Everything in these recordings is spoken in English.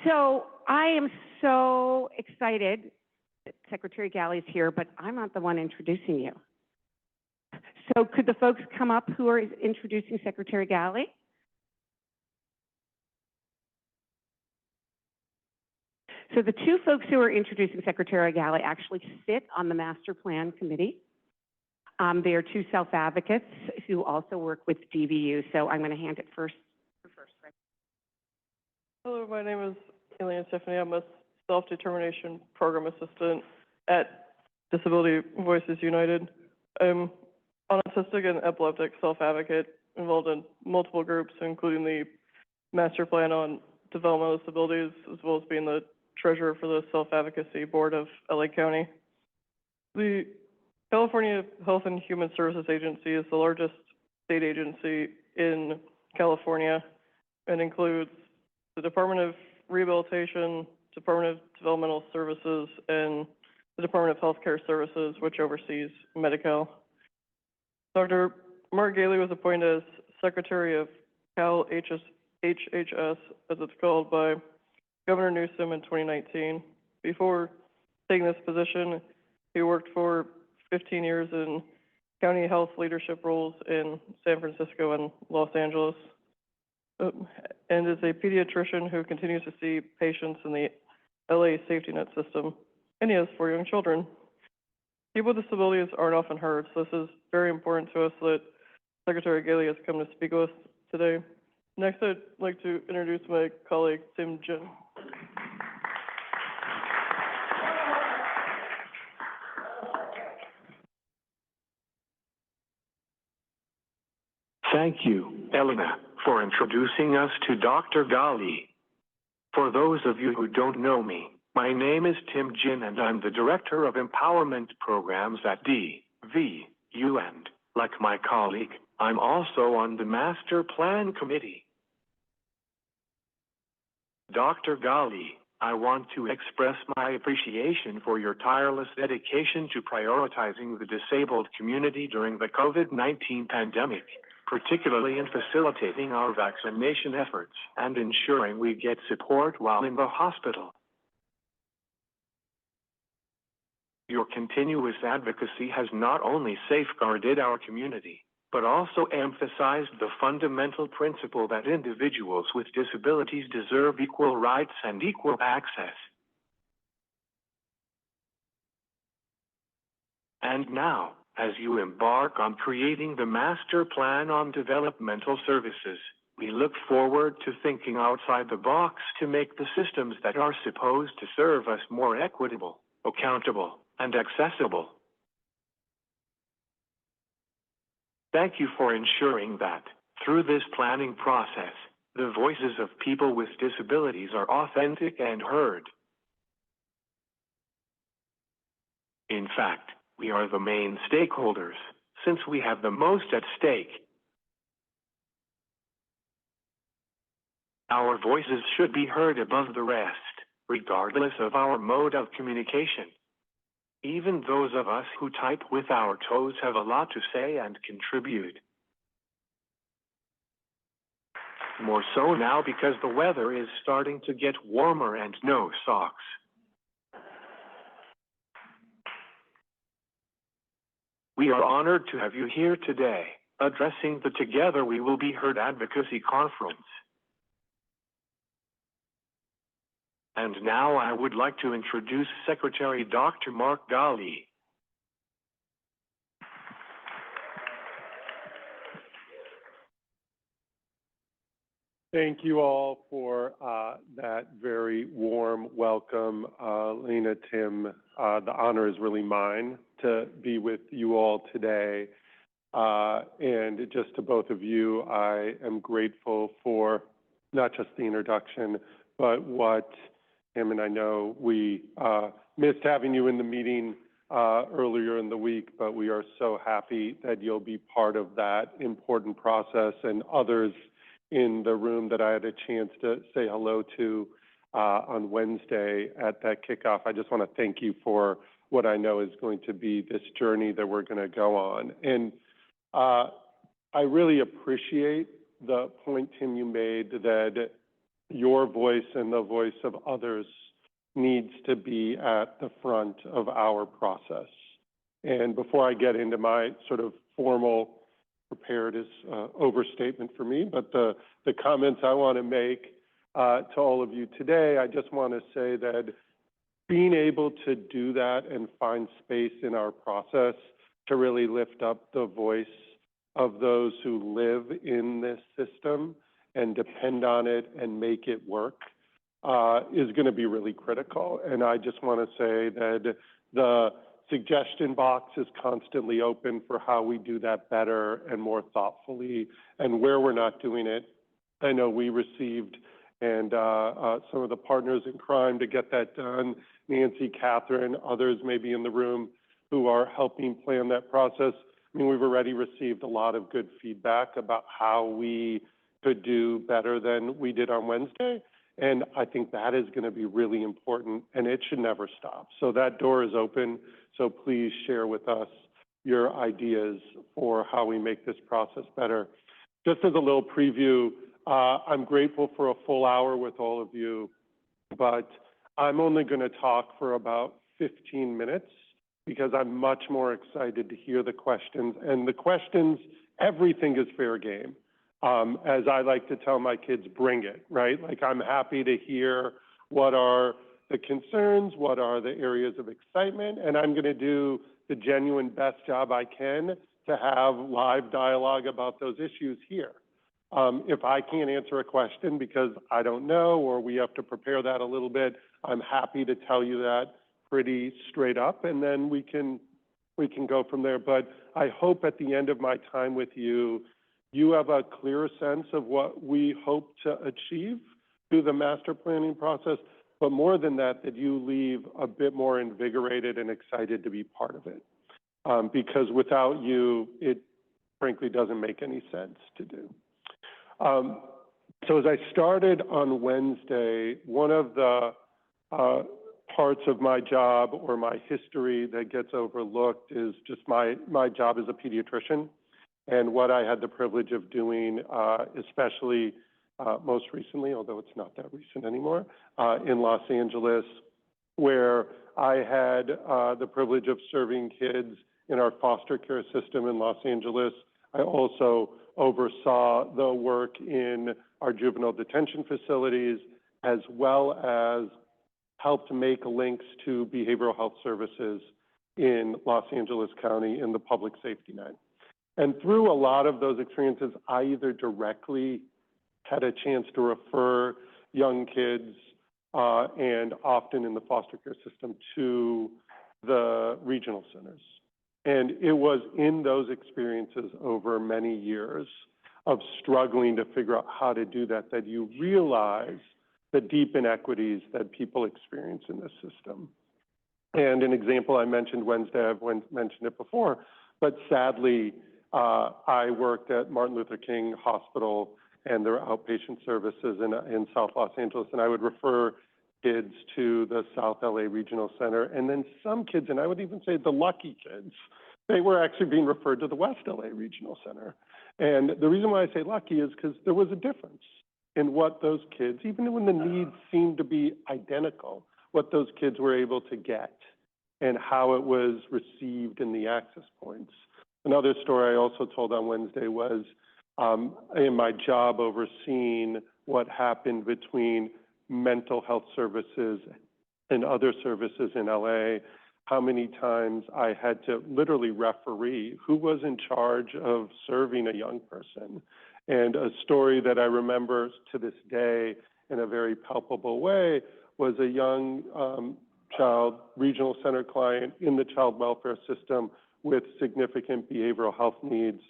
So I am so excited that Secretary Ghaly is here, but I'm not the one introducing you. So could the folks come up who are introducing Secretary Ghaly? So the two folks who are introducing Secretary Ghaly actually sit on the Master Plan Committee. They are two self-advocates who also work with DVU. So I'm going to hand it first. Hello, my name is Kaylee Stephanie. I'm a self-determination program assistant at Disability Voices United. I'm an autistic and epileptic self-advocate involved in multiple groups, including the Master Plan on Developmental Disabilities, as well as being the treasurer for the Self-Advocacy Board of LA County. The California Health and Human Services Agency is the largest state agency in California and includes the Department of Rehabilitation, Department of Developmental Services, and the Department of Healthcare Services, which oversees Medi-Cal. Dr. Mark Ghaly was appointed as Secretary of Cal HHS, as it's called, by Governor Newsom in 2019. Before taking this position, he worked for 15 years in county health leadership roles in San Francisco and Los Angeles, and is a pediatrician who continues to see patients in the LA safety net system, and he has 4 young children. People with disabilities aren't often heard, so this is very important to us that Secretary Ghaly has come to speak with us today. Next, I'd like to introduce my colleague, Tim Jin. Thank you, Elena, for introducing us to Dr. Ghaly. For those of you who don't know me, my name is Tim Jin and I'm the Director of Empowerment Programs at DVU, and, like my colleague, I'm also on the Master Plan Committee. Dr. Ghaly, I want to express my appreciation for your tireless dedication to prioritizing the disabled community during the COVID-19 pandemic, particularly in facilitating our vaccination efforts and ensuring we get support while in the hospital. Your continuous advocacy has not only safeguarded our community, but also emphasized the fundamental principle that individuals with disabilities deserve equal rights and equal access. And now, as you embark on creating the Master Plan on Developmental Services, we look forward to thinking outside the box to make the systems that are supposed to serve us more equitable, accountable, and accessible. Thank you for ensuring that, through this planning process, the voices of people with disabilities are authentic and heard. In fact, we are the main stakeholders, since we have the most at stake. Our voices should be heard above the rest, regardless of our mode of communication. Even those of us who type with our toes have a lot to say and contribute. More so now because the weather is starting to get warmer and no socks. We are honored to have you here today, addressing the Together We Will Be Heard Advocacy Conference. And now I would like to introduce Secretary Dr. Mark Ghaly. Thank you all for that very warm welcome, Lena, Tim. The honor is really mine to be with you all today. And just to both of you, I am grateful for not just the introduction, but what Tim and I know we missed having you in the meeting earlier in the week, but we are so happy that you'll be part of that important process, and others in the room that I had a chance to say hello to on Wednesday at that kickoff. I just want to thank you for what I know is going to be this journey that we're going to go on. And I really appreciate the point, Tim, you made that your voice and the voice of others needs to be at the front of our process. And before I get into my sort of formal, prepared is overstatement for me, but the comments I want to make to all of you today, I just want to say that being able to do that and find space in our process to really lift up the voice of those who live in this system and depend on it and make it work is going to be really critical. And I just want to say that the suggestion box is constantly open for how we do that better and more thoughtfully, and where we're not doing it. I know we received, and some of the partners in crime to get that done, Nancy, Catherine, others maybe in the room who are helping plan that process. I mean, we've already received a lot of good feedback about how we could do better than we did on Wednesday. And I think that is going to be really important, and it should never stop. So that door is open. So please share with us your ideas for how we make this process better. Just as a little preview, I'm grateful for a full hour with all of you, but I'm only going to talk for about 15 minutes because I'm much more excited to hear the questions. And the questions, everything is fair game. As I like to tell my kids, bring it, right? Like, I'm happy to hear what are the concerns, what are the areas of excitement, and I'm going to do the genuine best job I can to have live dialogue about those issues here. If I can't answer a question because I don't know, or we have to prepare that a little bit, I'm happy to tell you that pretty straight up, and then we can go from there. But I hope at the end of my time with you, you have a clearer sense of what we hope to achieve through the master planning process, but more than that, that you leave a bit more invigorated and excited to be part of it. Because without you, it frankly doesn't make any sense to do. So as I started on Wednesday, one of the parts of my job or my history that gets overlooked is just my job as a pediatrician. And what I had the privilege of doing, especially most recently, although it's not that recent anymore, in Los Angeles, where I had the privilege of serving kids in our foster care system in Los Angeles. I also oversaw the work in our juvenile detention facilities, as well as helped make links to behavioral health services in Los Angeles County in the public safety net. And through a lot of those experiences, I either directly had a chance to refer young kids, and often in the foster care system, to the regional centers. And it was in those experiences over many years of struggling to figure out how to do that, that you realize the deep inequities that people experience in this system. And an example I mentioned Wednesday, I've mentioned it before, but sadly, I worked at Martin Luther King Hospital and their outpatient services in South Los Angeles, and I would refer kids to the South LA Regional Center, and then some kids, and I would even say the lucky kids, they were actually being referred to the West LA Regional Center. And the reason why I say lucky is because there was a difference in what those kids, even when the needs seemed to be identical, what those kids were able to get and how it was received in the access points. Another story I also told on Wednesday was in my job overseeing what happened between mental health services and other services in LA, how many times I had to literally referee who was in charge of serving a young person. And a story that I remember to this day in a very palpable way was a young child regional center client in the child welfare system with significant behavioral health needs,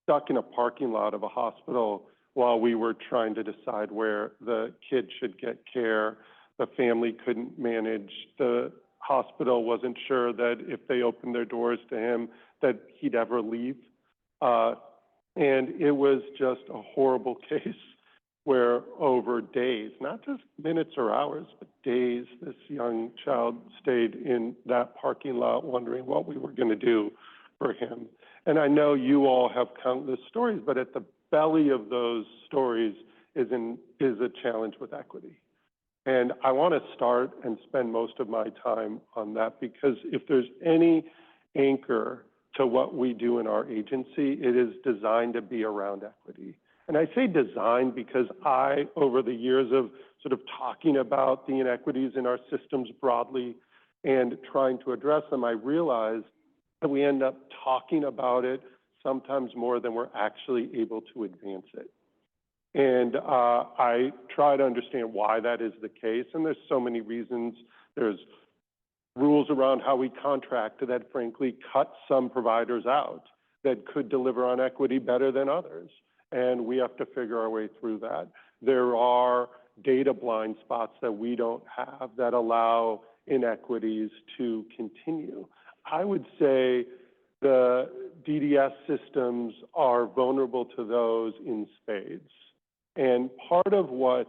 stuck in a parking lot of a hospital while we were trying to decide where the kid should get care. The family couldn't manage. The hospital wasn't sure that if they opened their doors to him that he'd ever leave. And it was just a horrible case where over days, not just minutes or hours, but days, this young child stayed in that parking lot wondering what we were going to do for him. And I know you all have countless stories, but at the belly of those stories is a challenge with equity. And I want to start and spend most of my time on that, because if there's any anchor to what we do in our agency, it is designed to be around equity. And I say designed because over the years of sort of talking about the inequities in our systems broadly and trying to address them, I realized that we end up talking about it sometimes more than we're actually able to advance it. And I try to understand why that is the case, and there's so many reasons. There's rules around how we contract that frankly cut some providers out that could deliver on equity better than others, and we have to figure our way through that. There are data blind spots that we don't have that allow inequities to continue. I would say the DDS systems are vulnerable to those in spades. And part of what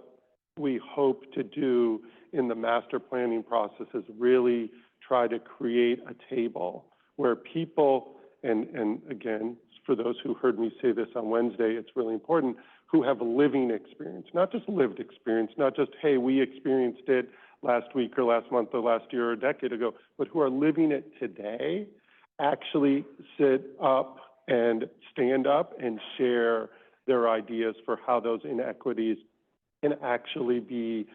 we hope to do in the master planning process is really try to create a table where people, and again, for those who heard me say this on Wednesday, it's really important, who have living experience, not just lived experience, not just, hey, we experienced it last week or last month or last year or a decade ago, but who are living it today, actually sit up and stand up and share their ideas for how those inequities can actually be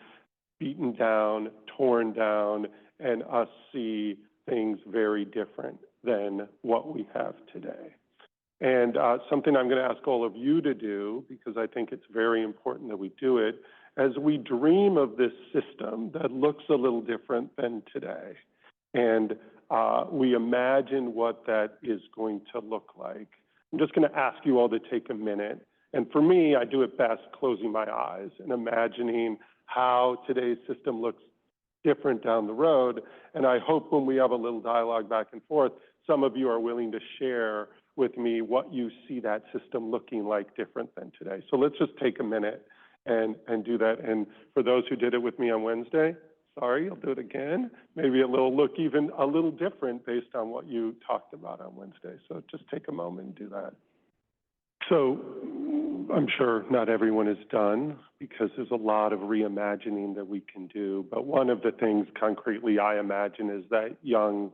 beaten down, torn down, and us see things very different than what we have today. And something I'm going to ask all of you to do, because I think it's very important that we do it, as we dream of this system that looks a little different than today, and we imagine what that is going to look like. I'm just going to ask you all to take a minute. And for me, I do it best closing my eyes and imagining how today's system looks different down the road. And I hope when we have a little dialogue back and forth, some of you are willing to share with me what you see that system looking like different than today. So let's just take a minute and do that. And for those who did it with me on Wednesday, sorry, I'll do it again. Maybe it'll look even a little different based on what you talked about on Wednesday. So just take a moment and do that. So I'm sure not everyone is done, because there's a lot of reimagining that we can do. But one of the things concretely I imagine is that young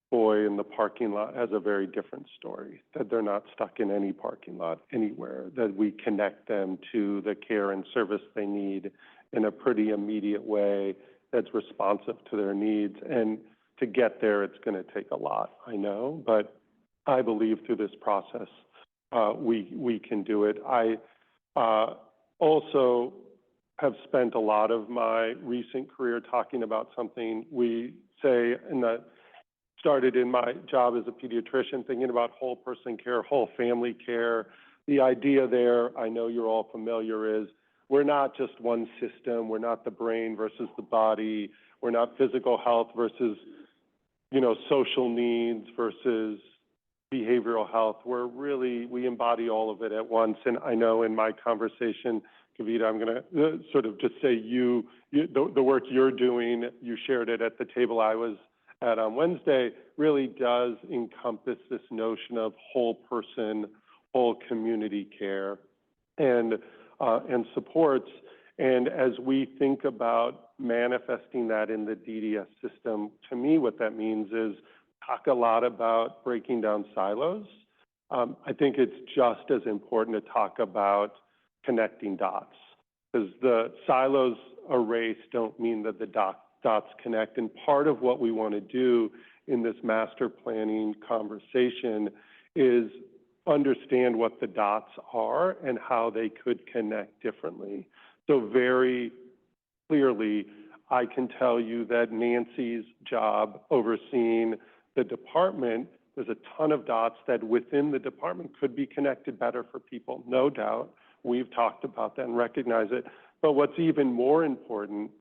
boy in the parking lot has a very different story, that they're not stuck in any parking lot anywhere, that we connect them to the care and service they need in a pretty immediate way that's responsive to their needs. And to get there, it's going to take a lot, I know, but I believe through this process, we can do it. I also have spent a lot of my recent career talking about something we say started in my job as a pediatrician, thinking about whole person care, whole family care. The idea there, I know you're all familiar, is we're not just one system. We're not the brain versus the body. We're not physical health versus, social needs versus behavioral health. We embody all of it at once. And I know in my conversation, Kavita, I'm going to sort of just say the work you're doing, you shared it at the table I was at on Wednesday, really does encompass this notion of whole person, whole community care and supports. And as we think about manifesting that in the DDS system, to me, what that means is talk a lot about breaking down silos. I think it's just as important to talk about connecting dots, because the silos erased don't mean that the dots connect. And part of what we want to do in this master planning conversation is understand what the dots are and how they could connect differently. So very clearly, I can tell you that Nancy's job overseeing the department, there's a ton of dots that within the department could be connected better for people, no doubt. We've talked about that and recognize it. But what's even more important,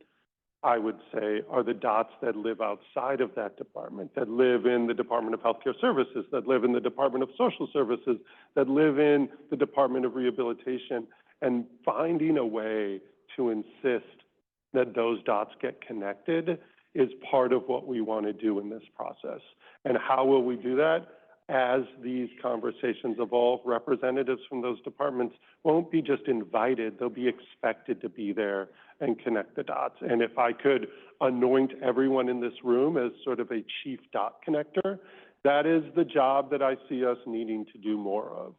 I would say, are the dots that live outside of that department, that live in the Department of Healthcare Services, that live in the Department of Social Services, that live in the Department of Rehabilitation, and finding a way to insist that those dots get connected is part of what we want to do in this process. And how will we do that? as these conversations evolve, representatives from those departments won't be just invited, they'll be expected to be there and connect the dots. And if I could anoint everyone in this room as sort of a chief dot connector, that is the job that I see us needing to do more of.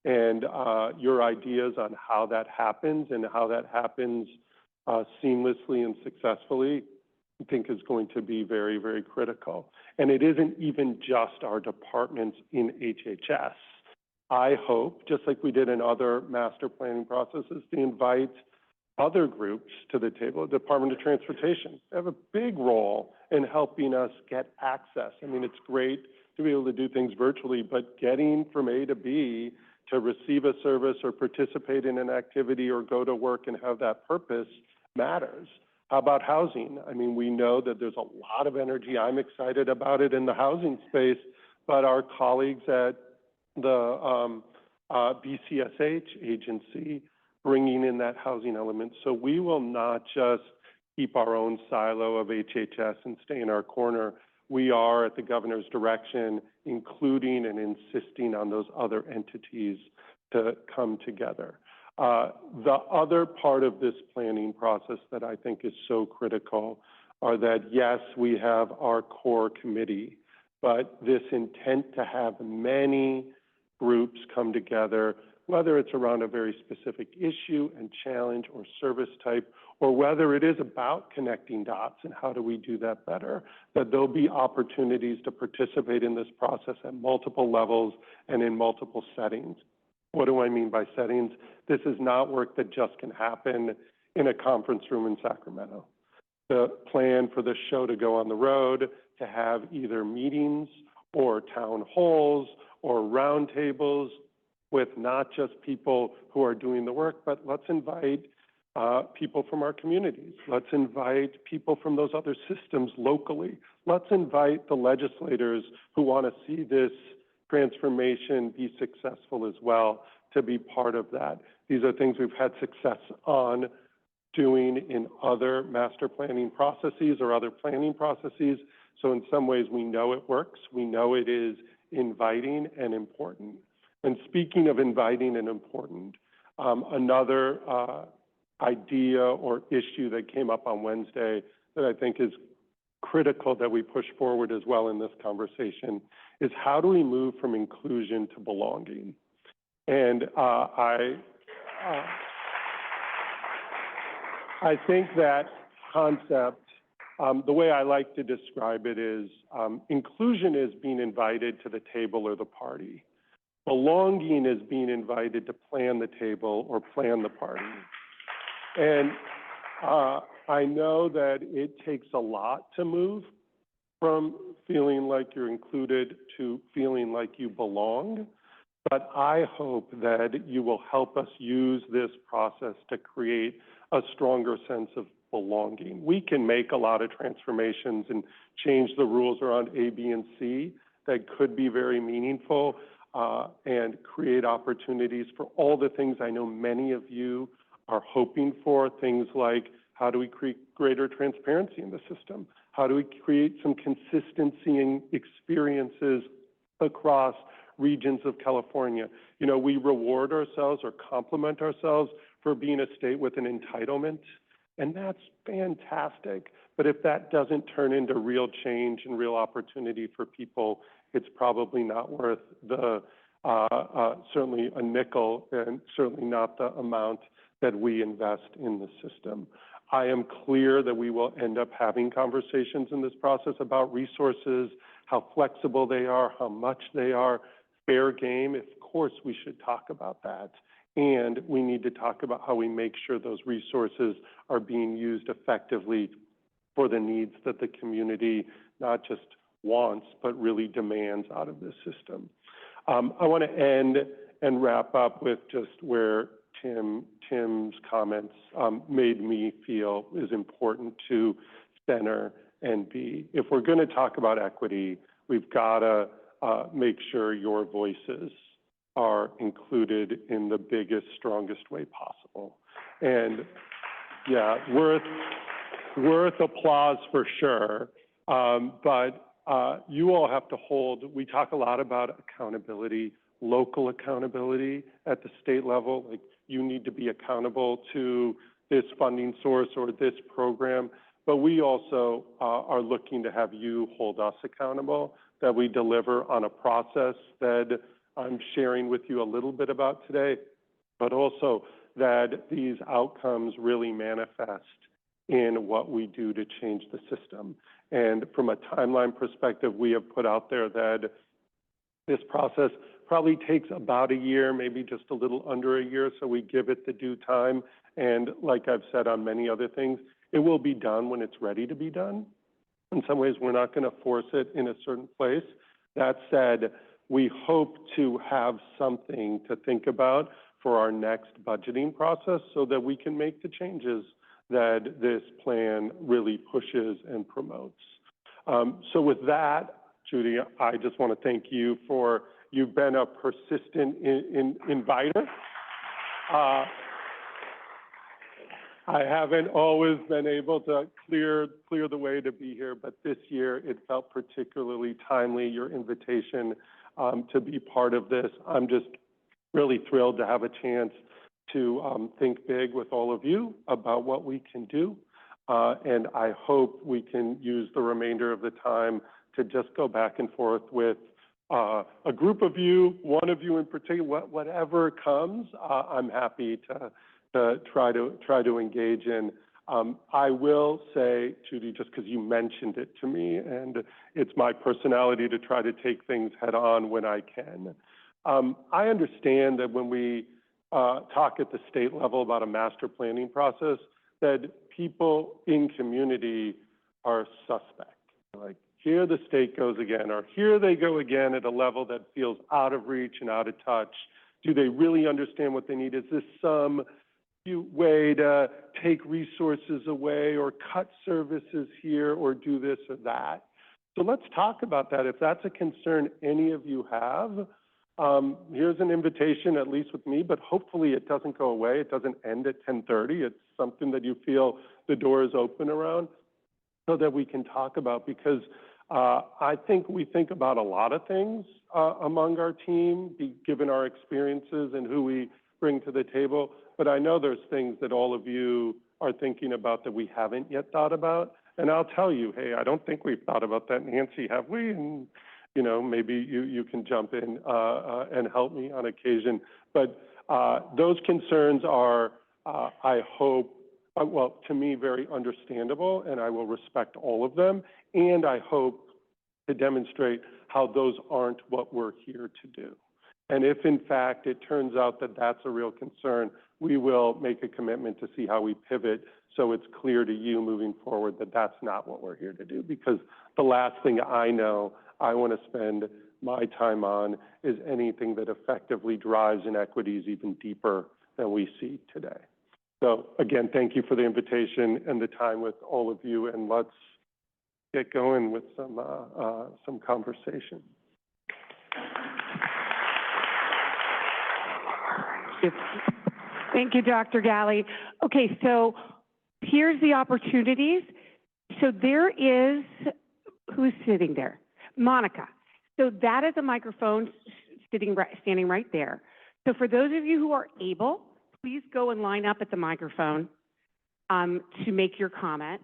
And your ideas on how that happens and how that happens seamlessly and successfully, I think is going to be very, very critical. And it isn't even just our departments in HHS. I hope, just like we did in other master planning processes, to invite other groups to the table. The Department of Transportation, they have a big role in helping us get access. I mean, it's great to be able to do things virtually, but getting from A to B to receive a service or participate in an activity or go to work and have that purpose matters. How about housing? I mean, we know that there's a lot of energy. I'm excited about it in the housing space, but our colleagues at the BCSH agency bringing in that housing element. So we will not just keep our own silo of HHS and stay in our corner. We are, at the governor's direction, including and insisting on those other entities to come together. The other part of this planning process that I think is so critical are that, yes, we have our core committee, but this intent to have many groups come together, whether it's around a very specific issue and challenge or service type, or whether it is about connecting dots and how do we do that better, that there'll be opportunities to participate in this process at multiple levels and in multiple settings. What do I mean by settings? This is not work that just can happen in a conference room in Sacramento. The plan for the show to go on the road, to have either meetings or town halls or roundtables with not just people who are doing the work, but let's invite people from our communities. Let's invite people from those other systems locally. Let's invite the legislators who want to see this transformation be successful as well to be part of that. These are things we've had success on doing in other master planning processes or other planning processes. So in some ways, we know it works. We know it is inviting and important. And speaking of inviting and important, another idea or issue that came up on Wednesday that I think is critical that we push forward as well in this conversation is how do we move from inclusion to belonging? And I think that concept, the way I like to describe it is inclusion is being invited to the table or the party. Belonging is being invited to plan the table or plan the party. And I know that it takes a lot to move from feeling like you're included to feeling like you belong, but I hope that you will help us use this process to create a stronger sense of belonging. We can make a lot of transformations and change the rules around A, B, and C that could be very meaningful and create opportunities for all the things I know many of you are hoping for, things like how do we create greater transparency in the system? How do we create some consistency in experiences across regions of California? You know, we reward ourselves or compliment ourselves for being a state with an entitlement, and that's fantastic. But if that doesn't turn into real change and real opportunity for people, it's probably not worth the, certainly a nickel and certainly not the amount that we invest in the system. I am clear that we will end up having conversations in this process about resources, how flexible they are, how much they are, fair game. Of course, we should talk about that. And we need to talk about how we make sure those resources are being used effectively for the needs that the community not just wants, but really demands out of this system. I want to end and wrap up with just where Tim's comments made me feel is important to center and be. If we're going to talk about equity, we've got to make sure your voices are included in the biggest, strongest way possible. And yeah, worth applause for sure. But you all have to hold, we talk a lot about accountability, local accountability at the state level, like you need to be accountable to this funding source or this program, but we also are looking to have you hold us accountable, that we deliver on a process that I'm sharing with you a little bit about today, but also that these outcomes really manifest in what we do to change the system. And from a timeline perspective, we have put out there that this process probably takes about a year, maybe just a little under a year, so we give it the due time. And like I've said on many other things, it will be done when it's ready to be done. In some ways, we're not going to force it in a certain place. That said, we hope to have something to think about for our next budgeting process so that we can make the changes that this plan really pushes and promotes. So with that, Judy, I just want to thank you for, you've been a persistent inviter. I haven't always been able to clear the way to be here, but this year it felt particularly timely, your invitation to be part of this. I'm just really thrilled to have a chance to think big with all of you about what we can do. And I hope we can use the remainder of the time to just go back and forth with a group of you, one of you in particular, whatever comes, I'm happy to try to engage in. I will say, Judy, just because you mentioned it to me, and it's my personality to try to take things head on when I can. I understand that when we talk at the state level about a master planning process, that people in community are suspect. Like, here the state goes again, or here they go again at a level that feels out of reach and out of touch. Do they really understand what they need? Is this some way to take resources away or cut services here or do this or that? So let's talk about that. If that's a concern any of you have, here's an invitation, at least with me, but hopefully it doesn't go away. It doesn't end at 10:30. It's something that you feel the door is open around so that we can talk about, because I think we think about a lot of things among our team, given our experiences and who we bring to the table. But I know there's things that all of you are thinking about that we haven't yet thought about. And I'll tell you, hey, I don't think we've thought about that, Nancy, have we? And, you know, maybe you can jump in and help me on occasion. But those concerns are, I hope, well, to me, very understandable, and I will respect all of them. And I hope to demonstrate how those aren't what we're here to do. And if, in fact, it turns out that that's a real concern, we will make a commitment to see how we pivot so it's clear to you moving forward that that's not what we're here to do. Because the last thing I know I want to spend my time on is anything that effectively drives inequities even deeper than we see today. So, again, thank you for the invitation and the time with all of you, and let's get going with some conversation. Thank you, Dr. Ghaly. Okay, so here's the opportunities. So there is, who's sitting there? Monica. So that is a microphone standing right there. So for those of you who are able, please go and line up at the microphone to make your comment.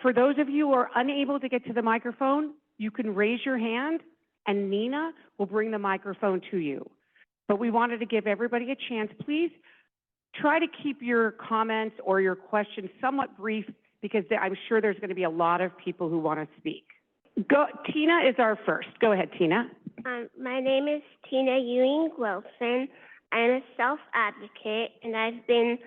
For those of you who are unable to get to the microphone, you can raise your hand and Nina will bring the microphone to you. But we wanted to give everybody a chance. Please try to keep your comments or your questions somewhat brief, because I'm sure there's going to be a lot of people who want to speak. Tina is our first. Go ahead, Tina. My name is Tina Ewing Wilson. I'm a self-advocate, and I've been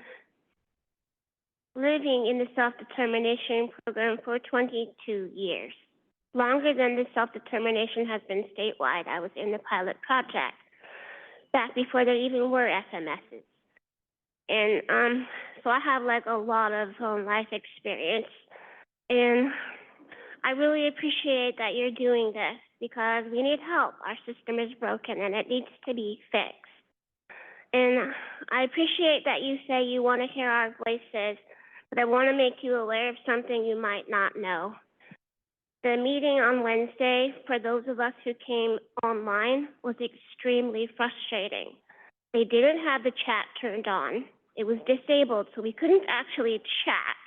living in the self-determination program for 22 years. Longer than the self-determination has been statewide. I was in the pilot project back before there even were FMSs. And so I have like a lot of life experience. And I really appreciate that you're doing this, because we need help. Our system is broken and it needs to be fixed. And I appreciate that you say you want to hear our voices, but I want to make you aware of something you might not know. The meeting on Wednesday, for those of us who came online, was extremely frustrating. They didn't have the chat turned on. It was disabled, so we couldn't actually chat.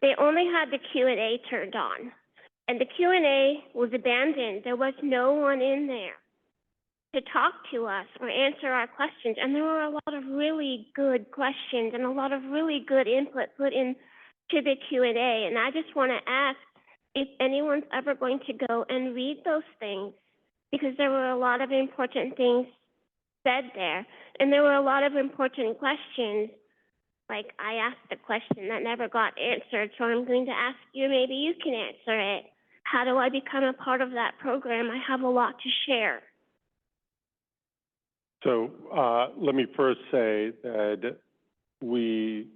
They only had the Q&A turned on. And the Q&A was abandoned. There was no one in there to talk to us or answer our questions. And there were a lot of really good questions and a lot of really good input put into the Q&A. And I just want to ask if anyone's ever going to go and read those things, because there were a lot of important things said there. And there were a lot of important questions. Like, I asked a question that never got answered, so I'm going to ask you, maybe you can answer it. How do I become a part of that program? I have a lot to share. So let me first say that we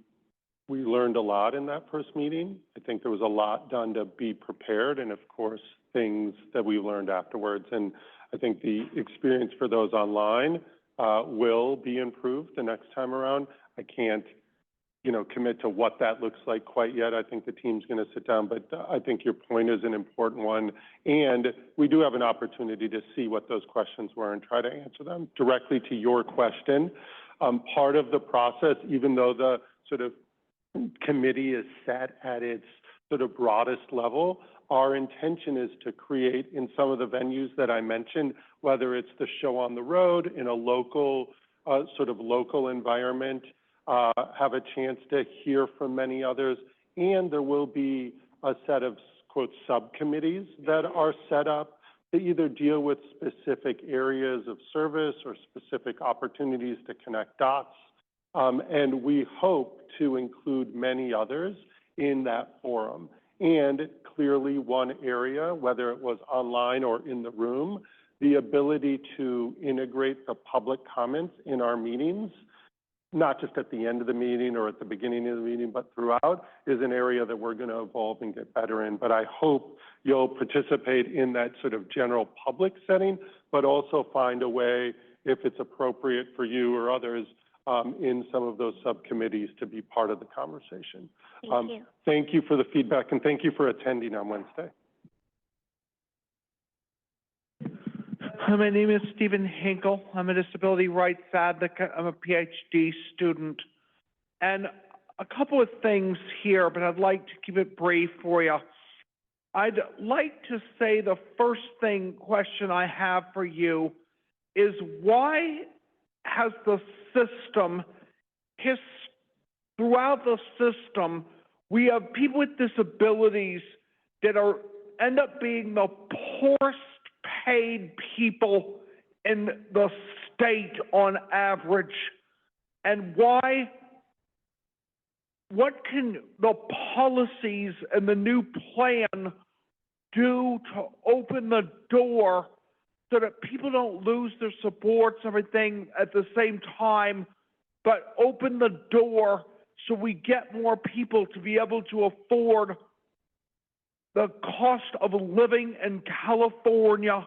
learned a lot in that first meeting. I think there was a lot done to be prepared, and of course, things that we learned afterwards. And I think the experience for those online will be improved the next time around. I can't, commit to what that looks like quite yet. I think the team's going to sit down, but I think your point is an important one. And we do have an opportunity to see what those questions were and try to answer them. Directly to your question, part of the process, even though the sort of committee is set at its sort of broadest level, our intention is to create in some of the venues that I mentioned, whether it's the show on the road in a local, sort of local environment, have a chance to hear from many others, and there will be a set of, quote, subcommittees that are set up to either deal with specific areas of service or specific opportunities to connect dots. And we hope to include many others in that forum. And clearly one area, whether it was online or in the room, the ability to integrate the public comments in our meetings, not just at the end of the meeting or at the beginning of the meeting, but throughout, is an area that we're going to evolve and get better in. But I hope you'll participate in that sort of general public setting, but also find a way, if it's appropriate for you or others, in some of those subcommittees to be part of the conversation. Thank you. Thank you for the feedback, and thank you for attending on Wednesday. Hi, my name is Stephen Hinkle. I'm a disability rights advocate. I'm a PhD student. And a couple of things here, but I'd like to keep it brief for you. I'd like to say the first question I have for you is, why has the system, throughout the system, we have people with disabilities that end up being the poorest paid people in the state on average? And why? What can the policies and the new plan do to open the door so that people don't lose their supports and everything at the same time, but open the door so we get more people to be able to afford the cost of living in California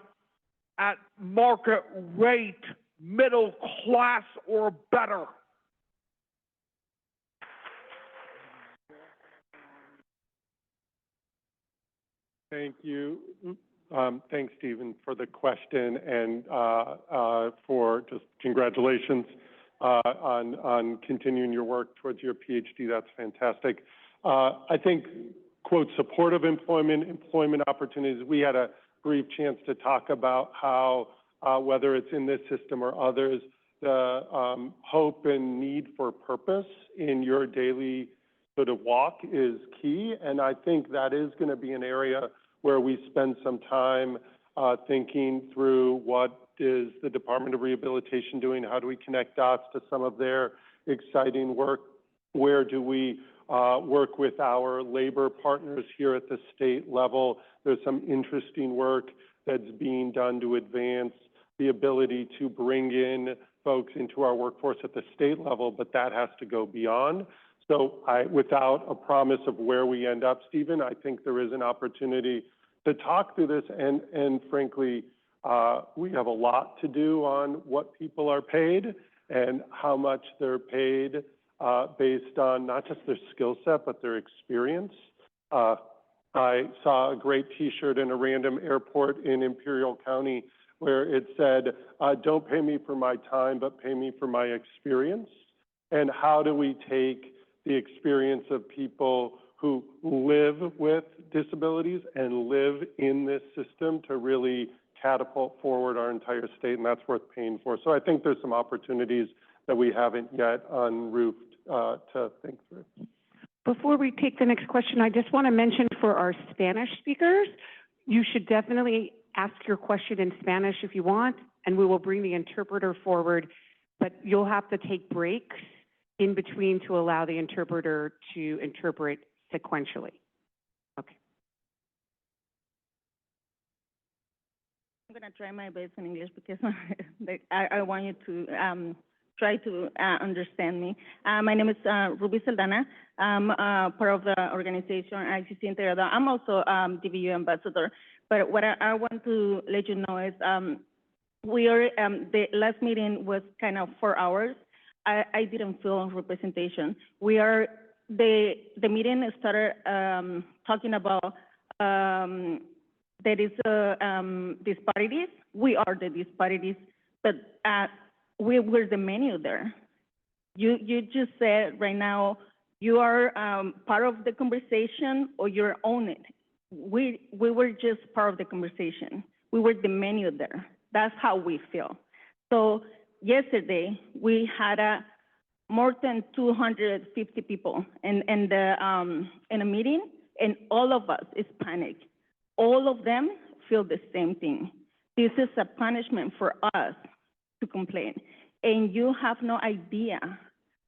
at market rate, middle class or better? Thank you. Thanks, Stephen, for the question, and for just congratulations on continuing your work towards your PhD. That's fantastic. I think, quote, supportive employment opportunities. We had a brief chance to talk about how, whether it's in this system or others, the hope and need for purpose in your daily sort of walk is key. And I think that is going to be an area where we spend some time thinking through what is the Department of Rehabilitation doing, how do we connect dots to some of their exciting work, where do we work with our labor partners here at the state level. There's some interesting work that's being done to advance the ability to bring in folks into our workforce at the state level, but that has to go beyond. So without a promise of where we end up, Stephen, I think there is an opportunity to talk through this, and frankly, we have a lot to do on what people are paid and how much they're paid based on not just their skill set, but their experience. I saw a great T-shirt in a random airport in Imperial County where it said, don't pay me for my time, but pay me for my experience. And how do we take the experience of people who live with disabilities and live in this system to really catapult forward our entire state, and that's worth paying for. So I think there's some opportunities that we haven't yet unroofed to think through. Before we take the next question, I just want to mention for our Spanish speakers, you should definitely ask your question in Spanish if you want, and we will bring the interpreter forward, but you'll have to take breaks in between to allow the interpreter to interpret sequentially. Okay. I'm going to try my best in English because I want you to try to understand me. My name is Ruby Saldana. I'm part of the organization ICC Integrado. I'm also DVU ambassador. But what I want to let you know is we are, the last meeting was kind of 4 hours. I didn't feel representation. We are, the meeting started talking about there is disparities. We are the disparities, but we were the menu there. You just said right now you are part of the conversation or you're on it. We were just part of the conversation. We were the menu there. That's how we feel. So yesterday we had more than 250 people in a meeting, and all of us is panicked. All of them feel the same thing. This is a punishment for us to complain. And you have no idea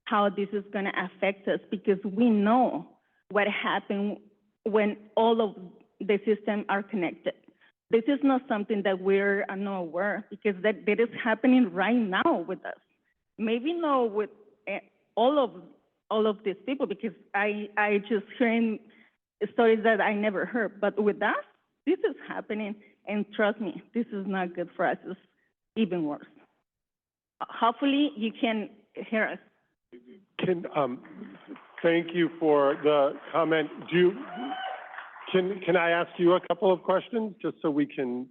how this is going to affect us because we know what happened when all of the systems are connected. This is not something that we're not aware because that is happening right now with us. Maybe not with all of these people because I just hearing stories that I never heard, but with us, this is happening, and trust me, this is not good for us. It's even worse. Hopefully, you can hear us. Thank you for the comment. Can I ask you a couple of questions just so we can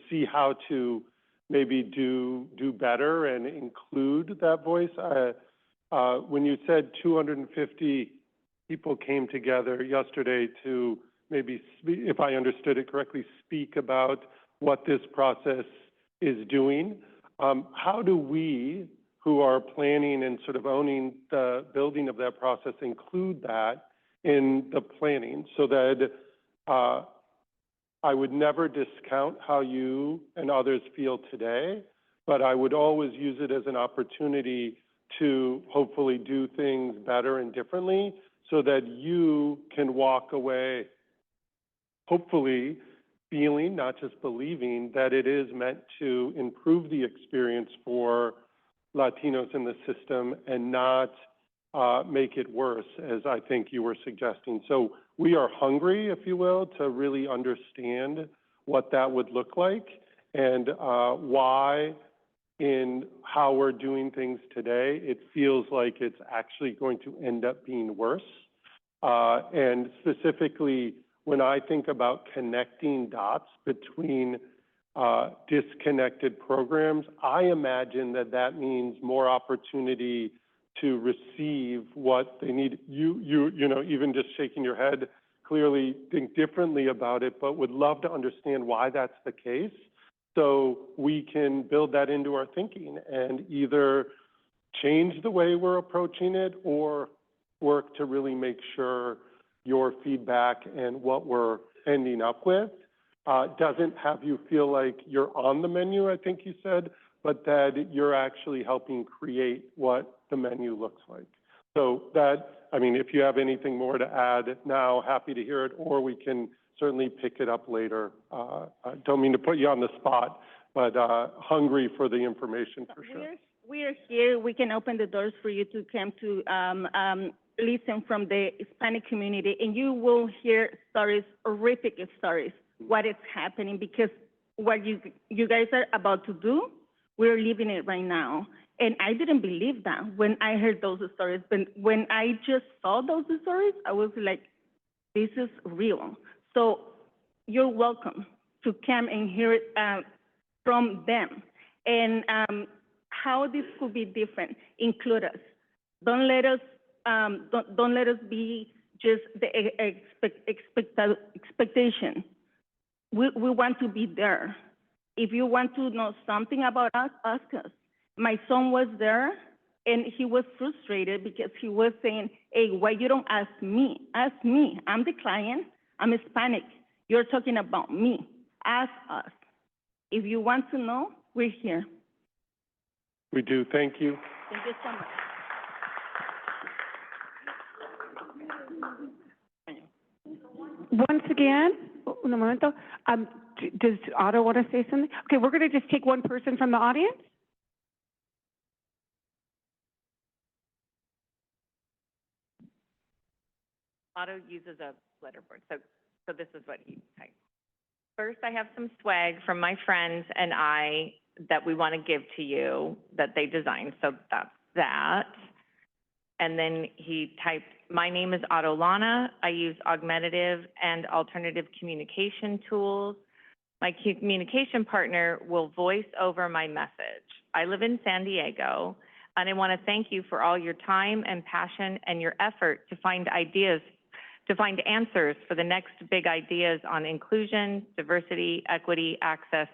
see how to maybe do better and include that voice? When you said 250 people came together yesterday to maybe, if I understood it correctly, speak about what this process is doing, how do we, who are planning and sort of owning the building of that process, include that in the planning so that I would never discount how you and others feel today, but I would always use it as an opportunity to hopefully do things better and differently so that you can walk away, hopefully feeling, not just believing, that it is meant to improve the experience for Latinos in the system and not make it worse, as I think you were suggesting. So we are hungry, if you will, to really understand what that would look like and why in how we're doing things today, it feels like it's actually going to end up being worse. And specifically, when I think about connecting dots between disconnected programs, I imagine that that means more opportunity to receive what they need. You know, even just shaking your head, clearly think differently about it, but would love to understand why that's the case so we can build that into our thinking and either change the way we're approaching it or work to really make sure your feedback and what we're ending up with doesn't have you feel like you're on the menu, I think you said, but that you're actually helping create what the menu looks like. So that, I mean, if you have anything more to add now, happy to hear it, or we can certainly pick it up later. I don't mean to put you on the spot, but hungry for the information for sure. We are here. We can open the doors for you to come to listen from the Hispanic community, and you will hear stories, horrific stories, what is happening, because what you guys are about to do, we're living it right now. And I didn't believe that when I heard those stories. But when I just saw those stories, I was like, this is real. So you're welcome to come and hear it from them. And how this could be different, include us. Don't let us be just the expectation. We want to be there. If you want to know something about us, ask us. My son was there, and he was frustrated because he was saying, hey, why you don't ask me? Ask me. I'm the client. I'm Hispanic. You're talking about me. Ask us. If you want to know, we're here. We do. Thank you. Thank you so much. Once again, un momento, does Otto want to say something? Okay, we're going to just take one person from the audience. Otto uses a letterboard, so this is what he typed. First, I have some swag from my friends and I that we want to give to you that they designed, so that's that. And then he typed, my name is Otto Lana. I use augmentative and alternative communication tools. My communication partner will voice over my message. I live in San Diego, and I want to thank you for all your time and passion and your effort to find answers for the next big ideas on inclusion, diversity, equity, access,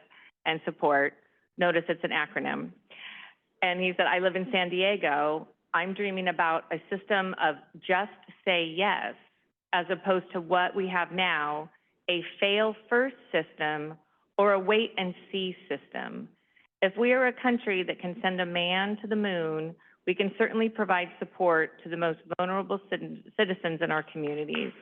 and support. Notice it's an acronym. And he said, I live in San Diego. I'm dreaming about a system of just say yes, as opposed to what we have now, a fail first system or a wait and see system. If we are a country that can send a man to the moon, we can certainly provide support to the most vulnerable citizens in our communities.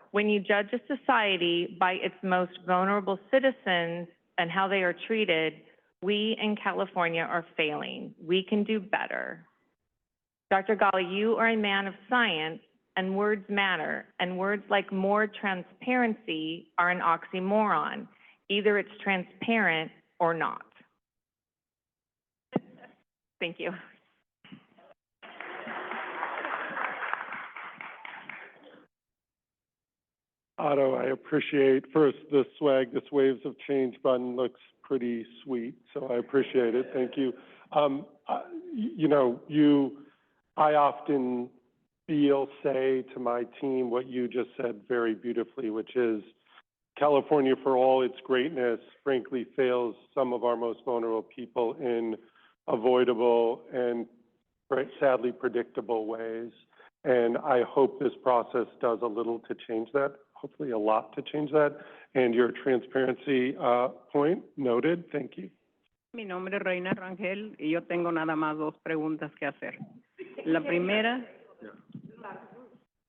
When you judge a society by its most vulnerable citizens and how they are treated, we in California are failing. We can do better. Dr. Ghaly, you are a man of science, and words matter, and words like more transparency are an oxymoron. Either it's transparent or not. Thank you. Otto, I appreciate, first, the swag, this Waves of Change button looks pretty sweet, so I appreciate it. Thank you. I often say to my team what you just said very beautifully, which is California, for all its greatness, frankly fails some of our most vulnerable people in avoidable and sadly predictable ways. And I hope this process does a little to change that, hopefully a lot to change that. And your transparency point, noted. Thank you. Mi nombre es Reina Rangel y yo tengo nada más dos preguntas que hacer. La primera.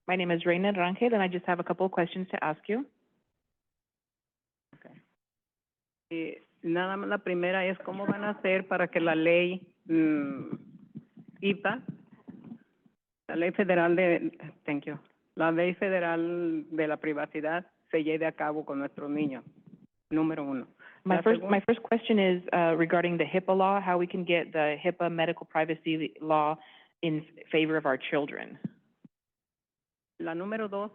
My name is Reina Rangel, and I just have a couple of questions to ask you. Nada más la primera es cómo van a hacer para que la ley IPA, la ley federal la ley federal de la privacidad se lleve a cabo con nuestros niños. Número uno. My first question is regarding the HIPAA law, how we can get the HIPAA medical privacy law in favor of our children. La número dos.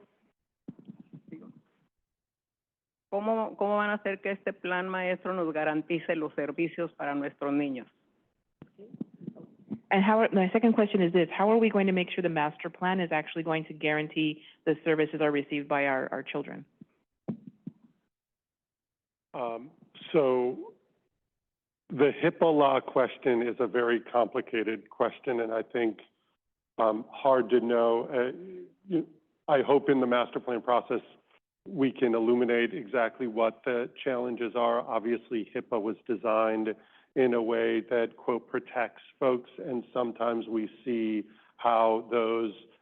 ¿Cómo van a hacer que este plan maestro nos garantice los servicios para nuestros niños? And my second question is this, how are we going to make sure the master plan is actually going to guarantee the services are received by our children? So the HIPAA law question is a very complicated question, and I think hard to know. I hope in the master plan process we can illuminate exactly what the challenges are. Obviously, HIPAA was designed in a way that, quote, protects folks, and sometimes we see how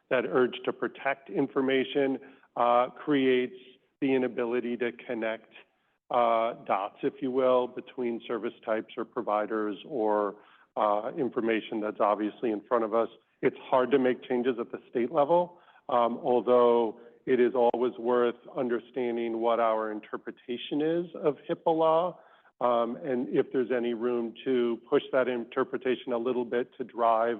that urge to protect information creates the inability to connect dots, if you will, between service types or providers or information that's obviously in front of us. It's hard to make changes at the state level, although it is always worth understanding what our interpretation is of HIPAA law, and if there's any room to push that interpretation a little bit to drive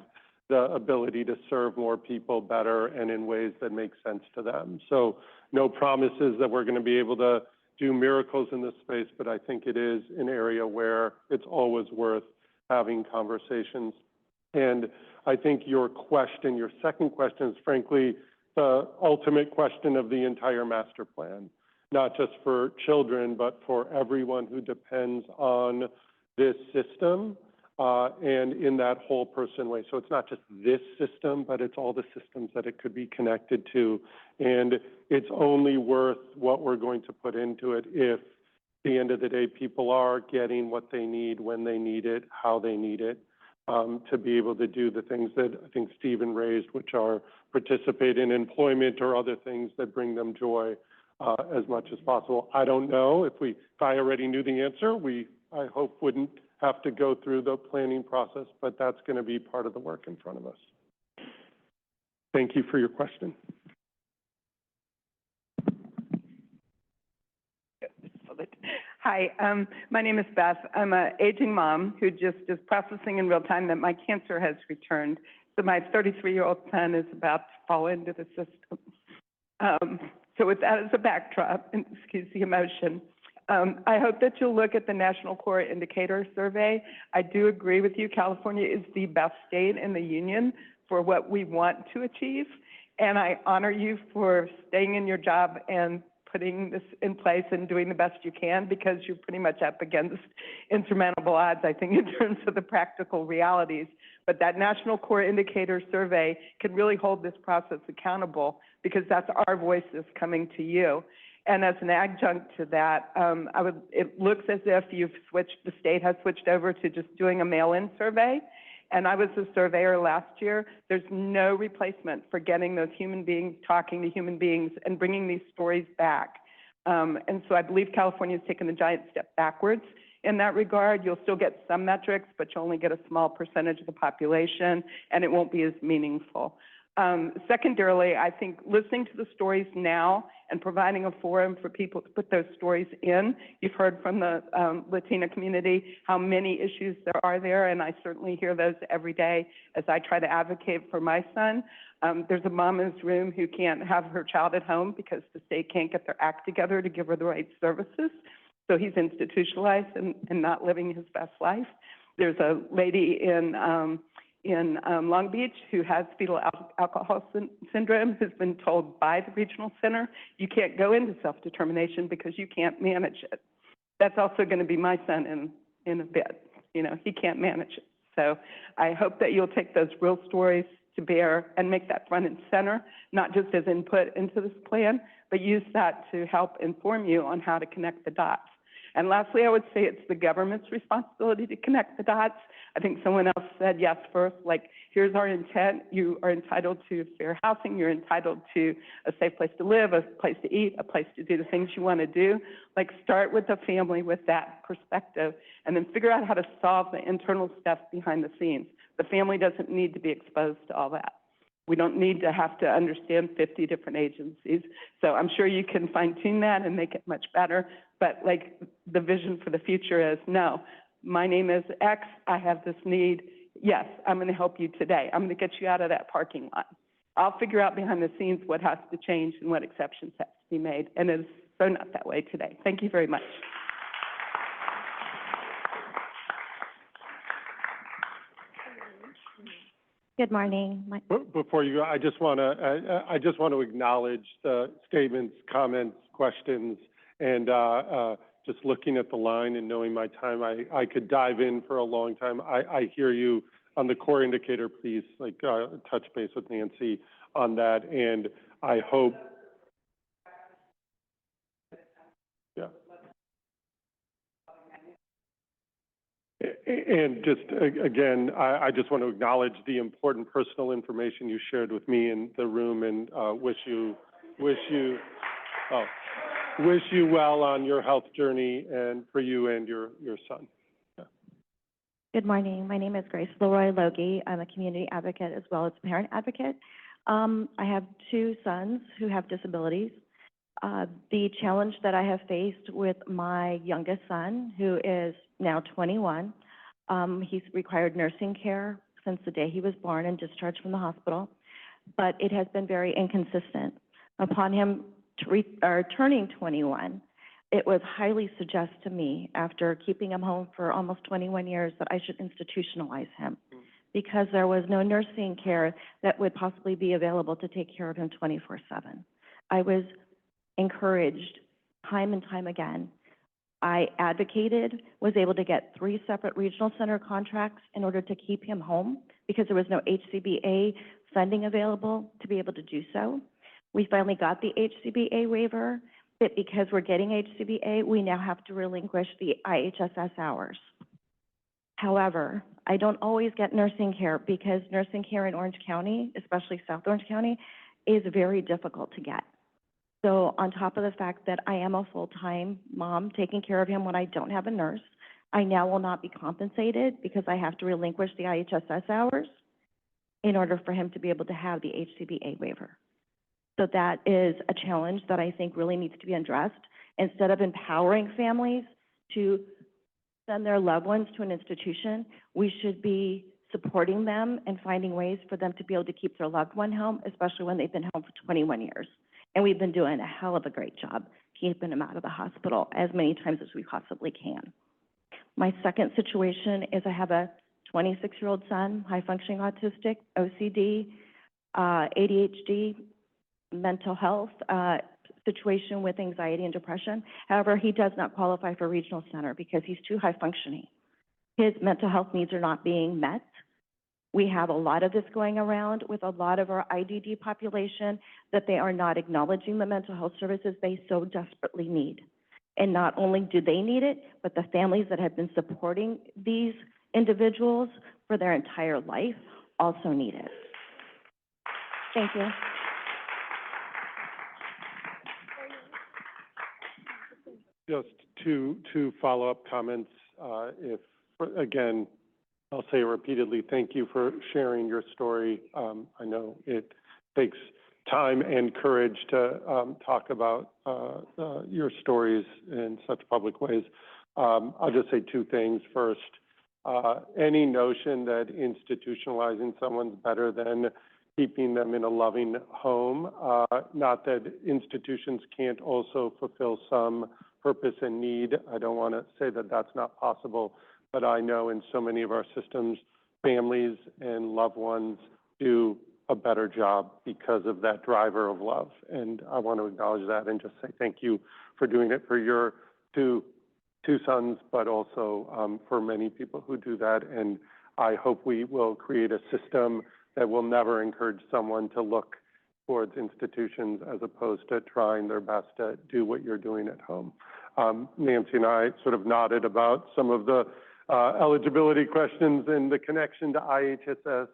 the ability to serve more people better and in ways that make sense to them. So no promises that we're going to be able to do miracles in this space, but I think it is an area where it's always worth having conversations. And I think your second question is frankly the ultimate question of the entire master plan, not just for children, but for everyone who depends on this system and in that whole person way. So it's not just this system, but it's all the systems that it could be connected to. And it's only worth what we're going to put into it if, at the end of the day, people are getting what they need, when they need it, how they need it, to be able to do the things that I think Stephen raised, which are participate in employment or other things that bring them joy as much as possible. I don't know if I already knew the answer, I hope wouldn't have to go through the planning process, but that's going to be part of the work in front of us. Thank you for your question. Hi, my name is Beth. I'm an aging mom who just is processing in real time that my cancer has returned. So my 33-year-old son is about to fall into the system. So with that as a backdrop, and excuse the emotion, I hope that you'll look at the National Core Indicator Survey. I do agree with you. California is the best state in the union for what we want to achieve. And I honor you for staying in your job and putting this in place and doing the best you can, because you're pretty much up against insurmountable odds, I think, in terms of the practical realities. But that National Core Indicator Survey can really hold this process accountable, because that's our voices coming to you. And as an adjunct to that, it looks as if the state has switched over to just doing a mail-in survey. And I was a surveyor last year. There's no replacement for getting those human beings talking to human beings and bringing these stories back. And so I believe California's taken a giant step backwards in that regard. You'll still get some metrics, but you'll only get a small percentage of the population, and it won't be as meaningful. Secondarily, I think listening to the stories now and providing a forum for people to put those stories in. You've heard from the Latina community how many issues there are there, and I certainly hear those every day as I try to advocate for my son. There's a mom in this room who can't have her child at home because the state can't get their act together to give her the right services. So he's institutionalized and not living his best life. There's a lady in Long Beach who has fetal alcohol syndrome, who's been told by the regional center, you can't go into self-determination because you can't manage it. That's also going to be my son in a bit. You know, he can't manage it. So I hope that you'll take those real stories to bear and make that front and center, not just as input into this plan, but use that to help inform you on how to connect the dots. And lastly, I would say it's the government's responsibility to connect the dots. I think someone else said yes first, like, here's our intent. You are entitled to fair housing. You're entitled to a safe place to live, a place to eat, a place to do the things you want to do. Like, start with the family with that perspective, and then figure out how to solve the internal stuff behind the scenes. The family doesn't need to be exposed to all that. We don't need to have to understand 50 different agencies. So I'm sure you can fine-tune that and make it much better. But like, the vision for the future is, no, my name is X, I have this need. Yes, I'm going to help you today. I'm going to get you out of that parking lot. I'll figure out behind the scenes what has to change and what exceptions have to be made. And it is so not that way today. Thank you very much. Good morning. Before you go, I just want to acknowledge the statements, comments, questions, and just looking at the line and knowing my time, I could dive in for a long time. I hear you on the core indicator. Please, like, touch base with Nancy on that, and I hope. Yeah. And just, again, I just want to acknowledge the important personal information you shared with me in the room, and wish you well on your health journey, and for you and your son. Yeah. Good morning. My name is Grace Leroy Logie. I'm a community advocate as well as a parent advocate. I have two sons who have disabilities. The challenge that I have faced with my youngest son, who is now 21, he's required nursing care since the day he was born and discharged from the hospital, but it has been very inconsistent. Upon him turning 21, it was highly suggested to me, after keeping him home for almost 21 years, that I should institutionalize him, because there was no nursing care that would possibly be available to take care of him 24/7. I was encouraged time and time again. I advocated, was able to get 3 separate regional center contracts in order to keep him home, because there was no HCBA funding available to be able to do so. We finally got the HCBA waiver, but because we're getting HCBA, we now have to relinquish the IHSS hours. However, I don't always get nursing care, because nursing care in Orange County, especially South Orange County, is very difficult to get. So on top of the fact that I am a full-time mom taking care of him when I don't have a nurse, I now will not be compensated because I have to relinquish the IHSS hours in order for him to be able to have the HCBA waiver. So that is a challenge that I think really needs to be addressed. Instead of empowering families to send their loved ones to an institution, we should be supporting them and finding ways for them to be able to keep their loved one home, especially when they've been home for 21 years. And we've been doing a hell of a great job keeping them out of the hospital as many times as we possibly can. My second situation is I have a 26-year-old son, high-functioning autistic, OCD, ADHD, mental health situation with anxiety and depression. However, he does not qualify for regional center because he's too high-functioning. His mental health needs are not being met. We have a lot of this going around with a lot of our IDD population, that they are not acknowledging the mental health services they so desperately need. And not only do they need it, but the families that have been supporting these individuals for their entire life also need it. Thank you. Just two follow-up comments. Again, I'll say repeatedly, thank you for sharing your story. I know it takes time and courage to talk about your stories in such public ways. I'll just say 2 things. First, any notion that institutionalizing someone's better than keeping them in a loving home, not that institutions can't also fulfill some purpose and need. I don't want to say that that's not possible, but I know in so many of our systems, families and loved ones do a better job because of that driver of love. And I want to acknowledge that and just say thank you for doing it for your two sons, but also for many people who do that. And I hope we will create a system that will never encourage someone to look towards institutions as opposed to trying their best to do what you're doing at home. Nancy and I sort of nodded about some of the eligibility questions and the connection to IHSS,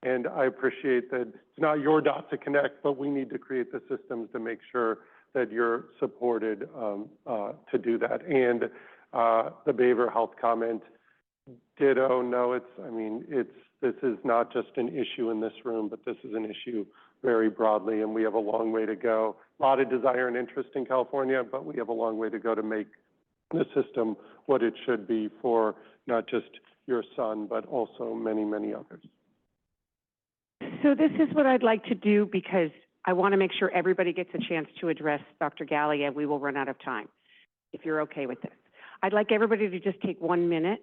and I appreciate that it's not your dot to connect, but we need to create the systems to make sure that you're supported to do that. And the behavioral health comment, ditto, no, this is not just an issue in this room, but this is an issue very broadly, and we have a long way to go. A lot of desire and interest in California, but we have a long way to go to make the system what it should be for not just your son, but also many, many others. So this is what I'd like to do, because I want to make sure everybody gets a chance to address Dr. Ghaly, and we will run out of time, if you're okay with this. I'd like everybody to just take 1 minute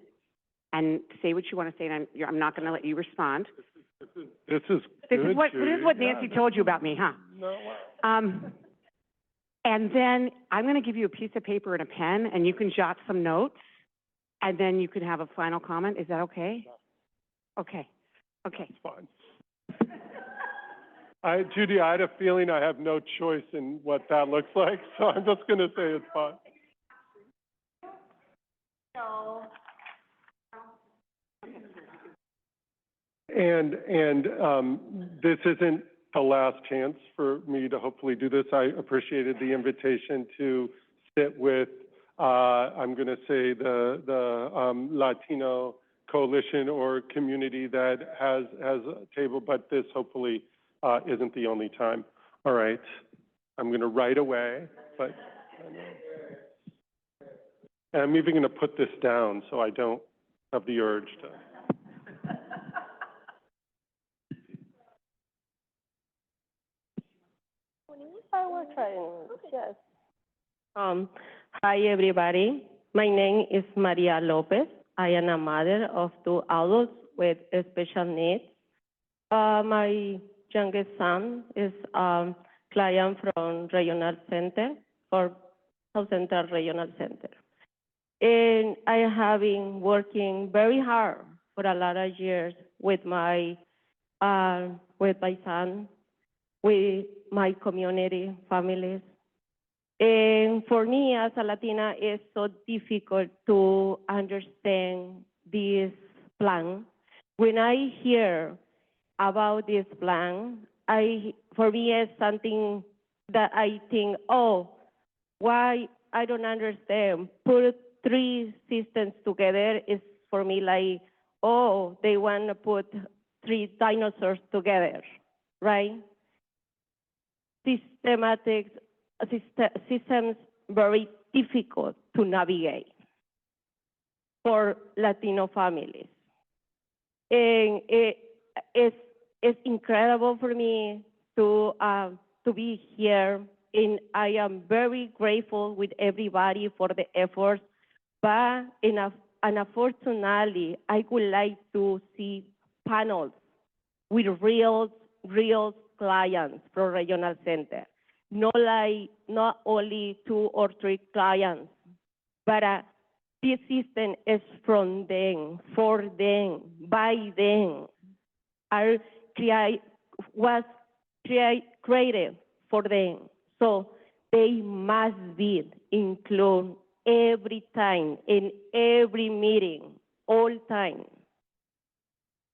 and say what you want to say, and I'm not going to let you respond. This is what Nancy told you about me, huh? No. And then I'm going to give you a piece of paper and a pen, and you can jot some notes, and then you can have a final comment. Is that okay? Okay. Okay. It's fine. Judy, I had a feeling I have no choice in what that looks like, so I'm just going to say it's fine. No. And this isn't the last chance for me to hopefully do this. I appreciated the invitation to sit with, I'm going to say, the Latino coalition or community that has a table, but this hopefully isn't the only time. All right, I'm going to write away, but and I'm even going to put this down so I don't have the urge to. I will try English, yes. Hi, everybody. My name is Maria Lopez. I am a mother of 2 adults with special needs. My youngest son is client from Regional Center, for South Central Regional Center. And I have been working very hard for a lot of years with my son, with my community, families. And for me as a Latina, it's so difficult to understand this plan. When I hear about this plan, for me it's something that I think, oh, why I don't understand. Put 3 systems together is for me like, oh, they want to put 3 dinosaurs together, right? Systems very difficult to navigate for Latino families. And it's incredible for me to be here, and I am very grateful with everybody for the efforts, but unfortunately, I would like to see panels with real clients from Regional Center. Not only 2 or 3 clients, but this system is from them, for them, by them. Was created for them. So they must be included every time, in every meeting, all time.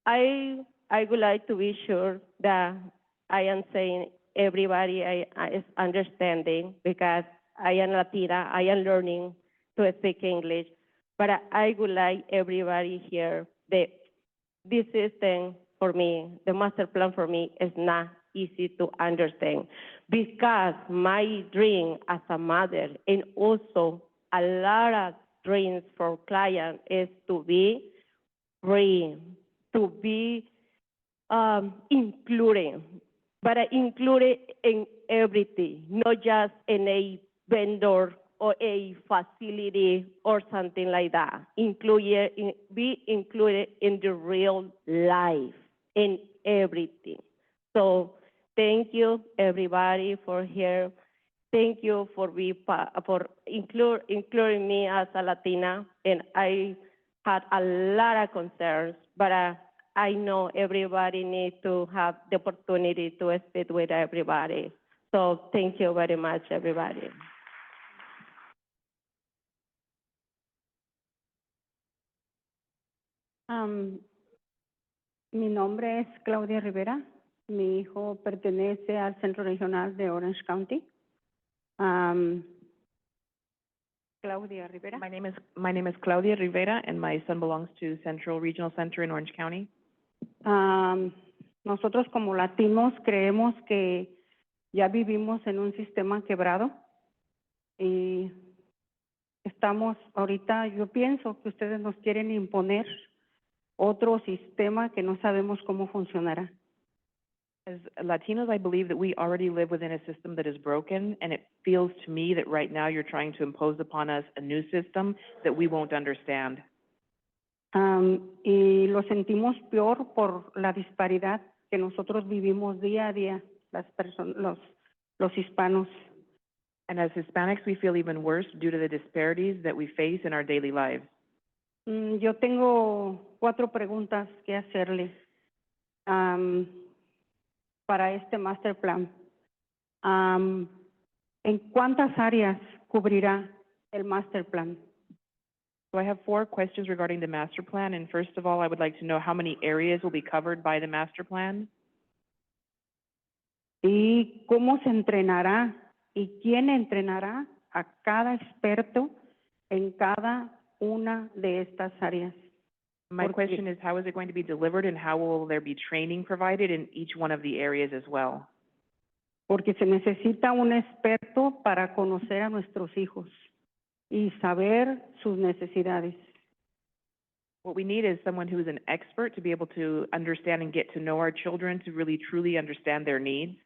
I would like to be sure that I am saying everybody is understanding, because I am Latina, I am learning to speak English, but I would like everybody here that this system for me, the master plan for me is not easy to understand, because my dream as a mother, and also a lot of dreams for clients, is to be free, to be including, but included in everything, not just in a vendor or a facility or something like that. Be included in the real life, in everything. So thank you everybody for here. Thank you for including me as a Latina, and I had a lot of concerns, but I know everybody needs to have the opportunity to speak with everybody. So thank you very much, everybody. Mi nombre es Claudia Rivera. Mi hijo pertenece al Centro Regional de Orange County. Claudia Rivera. My name is Claudia Rivera, and my son belongs to Central Regional Center in Orange County. Nosotros como latinos creemos que ya vivimos en un sistema quebrado y estamos ahorita, yo pienso que ustedes nos quieren imponer otro sistema que no sabemos cómo funcionará. As Latinos, I believe that we already live within a system that is broken, and it feels to me that right now you're trying to impose upon us a new system that we won't understand. Y lo sentimos peor por la disparidad que nosotros vivimos día a día, los hispanos. And as Hispanics, we feel even worse due to the disparities that we face in our daily lives. Yo tengo 4 preguntas que hacerle para este master plan. ¿En cuántas áreas cubrirá el master plan? So I have 4 questions regarding the master plan, and first of all, I would like to know how many areas will be covered by the master plan. ¿Y cómo se entrenará y quién entrenará a cada experto en cada una de estas áreas? My question is, how is it going to be delivered, and how will there be training provided in each one of the areas as well? Porque se necesita un experto para conocer a nuestros hijos y saber sus necesidades. What we need is someone who is an expert to be able to understand and get to know our children, to really truly understand their needs.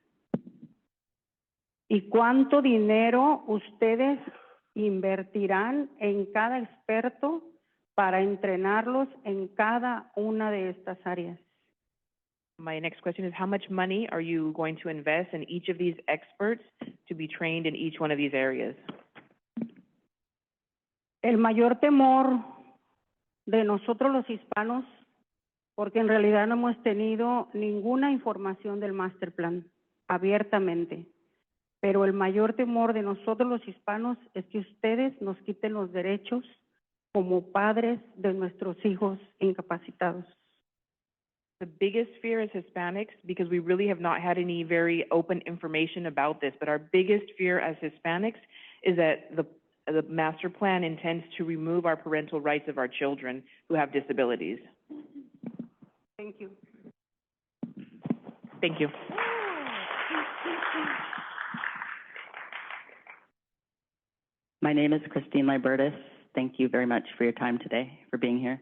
¿Y cuánto dinero ustedes invertirán en cada experto para entrenarlos en cada una de estas áreas? My next question is, how much money are you going to invest in each of these experts to be trained in each one of these areas? El mayor temor de nosotros los hispanos, porque en realidad no hemos tenido ninguna información del master plan abiertamente, pero el mayor temor de nosotros los hispanos es que ustedes nos quiten los derechos como padres de nuestros hijos incapacitados. The biggest fear as Hispanics, because we really have not had any very open information about this, but our biggest fear as Hispanics is that the master plan intends to remove our parental rights of our children who have disabilities. Thank you. Thank you. My name is Christine Libertis. Thank you very much for your time today, for being here.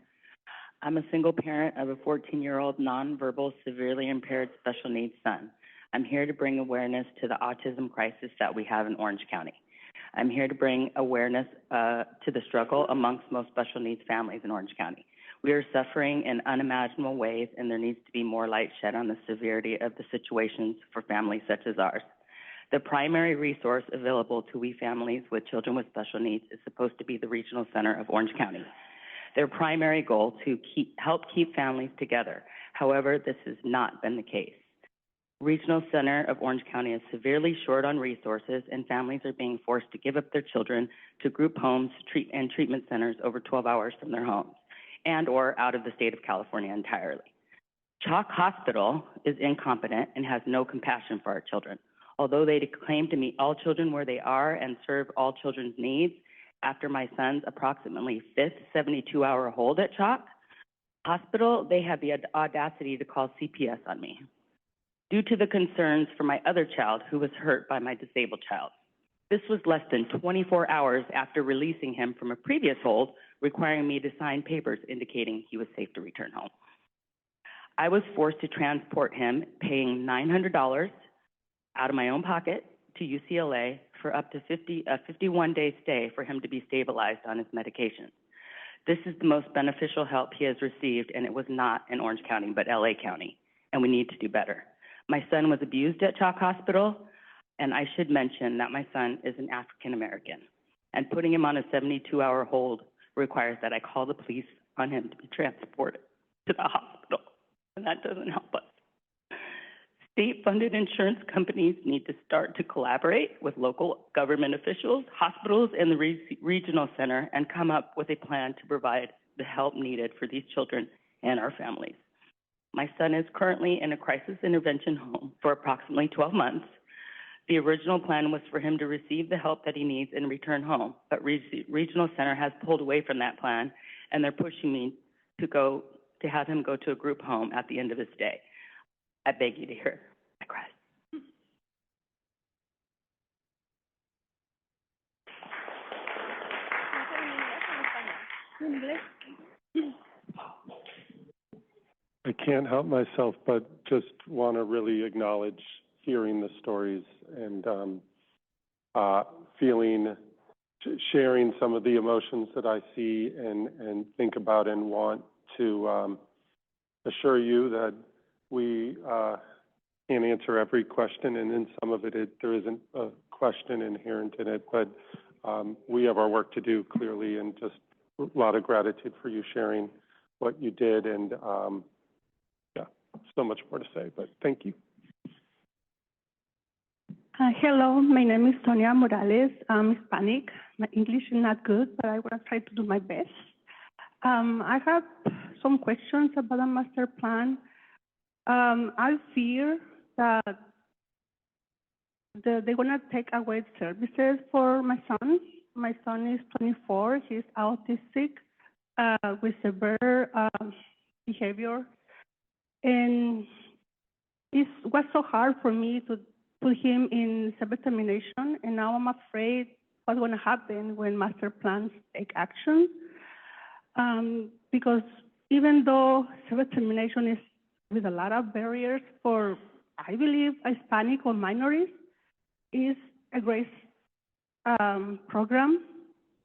I'm a single parent of a 14-year-old nonverbal, severely impaired special needs son. I'm here to bring awareness to the autism crisis that we have in Orange County. I'm here to bring awareness to the struggle amongst most special needs families in Orange County. We are suffering in unimaginable ways, and there needs to be more light shed on the severity of the situations for families such as ours. The primary resource available to we families with children with special needs is supposed to be the Regional Center of Orange County. Their primary goal to help keep families together. However, this has not been the case. Regional Center of Orange County is severely short on resources, and families are being forced to give up their children to group homes and treatment centers over 12 hours from their homes and or out of the state of California entirely. Chalk Hospital is incompetent and has no compassion for our children. Although they claim to meet all children where they are and serve all children's needs, after my son's approximately fifth 72-hour hold at Chalk Hospital, they had the audacity to call CPS on me due to the concerns for my other child who was hurt by my disabled child. This was less than 24 hours after releasing him from a previous hold, requiring me to sign papers indicating he was safe to return home. I was forced to transport him, paying $900 out of my own pocket to UCLA for up to a 51-day stay for him to be stabilized on his medications. This is the most beneficial help he has received, and it was not in Orange County, but LA County, and we need to do better. My son was abused at Chalk Hospital, and I should mention that my son is an African American, and putting him on a 72-hour hold requires that I call the police on him to be transported to the hospital, and that doesn't help us. State-funded insurance companies need to start to collaborate with local government officials, hospitals, and the regional center and come up with a plan to provide the help needed for these children and our families. My son is currently in a crisis intervention home for approximately 12 months. The original plan was for him to receive the help that he needs and return home, but regional center has pulled away from that plan, and they're pushing me to have him go to a group home at the end of his stay. I beg you to hear my cry. I can't help myself but just want to really acknowledge hearing the stories and sharing some of the emotions that I see and think about and want to assure you that we can't answer every question, and in some of it there isn't a question inherent in it, but we have our work to do clearly, and just a lot of gratitude for you sharing what you did, and yeah, so much more to say, but thank you. Hello, my name is Sonia Morales. I'm Hispanic. My English is not good, but I will try to do my best. I have some questions about the master plan. I fear that they're going to take away services for my son. My son is 24. He's autistic with severe behavior. And it was so hard for me to put him in self-determination, and now I'm afraid what's going to happen when master plans take action. Because even though self-determination is with a lot of barriers for, I believe, Hispanic or minorities, is a great program,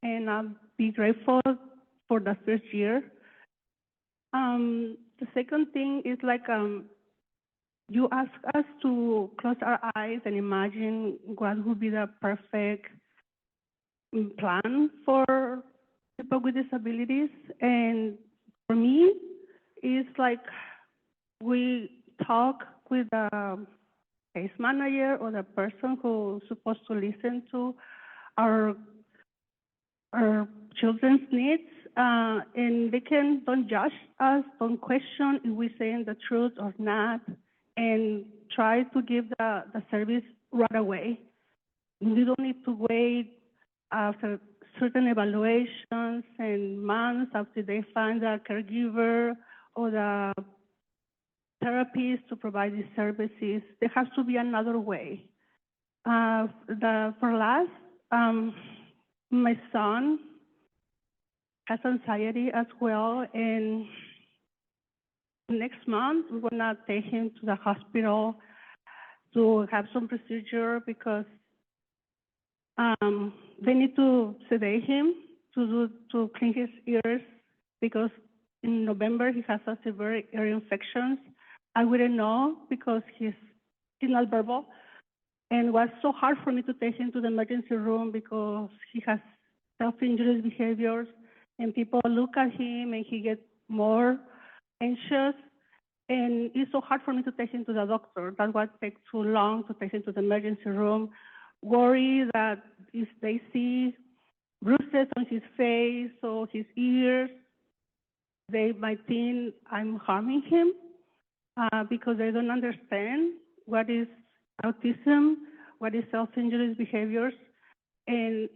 and I'll be grateful for the first year. The second thing is like you ask us to close our eyes and imagine what would be the perfect plan for people with disabilities. And for me, it's like we talk with the case manager or the person who's supposed to listen to our children's needs, and they don't judge us, don't question if we're saying the truth or not, and try to give the service right away. You don't need to wait after certain evaluations and months after they find a caregiver or the therapist to provide these services. There has to be another way. For last, my son has anxiety as well, and next month we're gonna take him to the hospital to have some procedure because they need to sedate him to clean his ears because in November he has a severe ear infections. I wouldn't know because he's not verbal, and it was so hard for me to take him to the emergency room because he has self-injurious behaviors, and people look at him and he gets more anxious, and it's so hard for me to take him to the doctor. That's why it takes too long to take him to the emergency room. Worry that if they see bruises on his face or his ears, they might think I'm harming him because they don't understand what is autism, what is self-injurious behaviors, and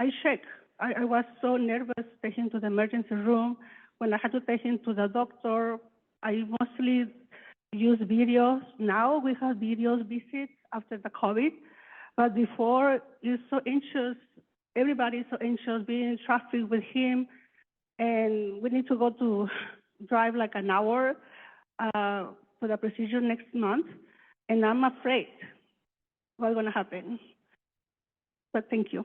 I shake. I was so nervous taking him to the emergency room. When I had to take him to the doctor, I mostly use videos. Now we have videos visits after the COVID, but before it's so anxious. Everybody is so anxious being in traffic with him, and we need to go to drive like an hour for the procedure next month, and I'm afraid what's going to happen. But thank you.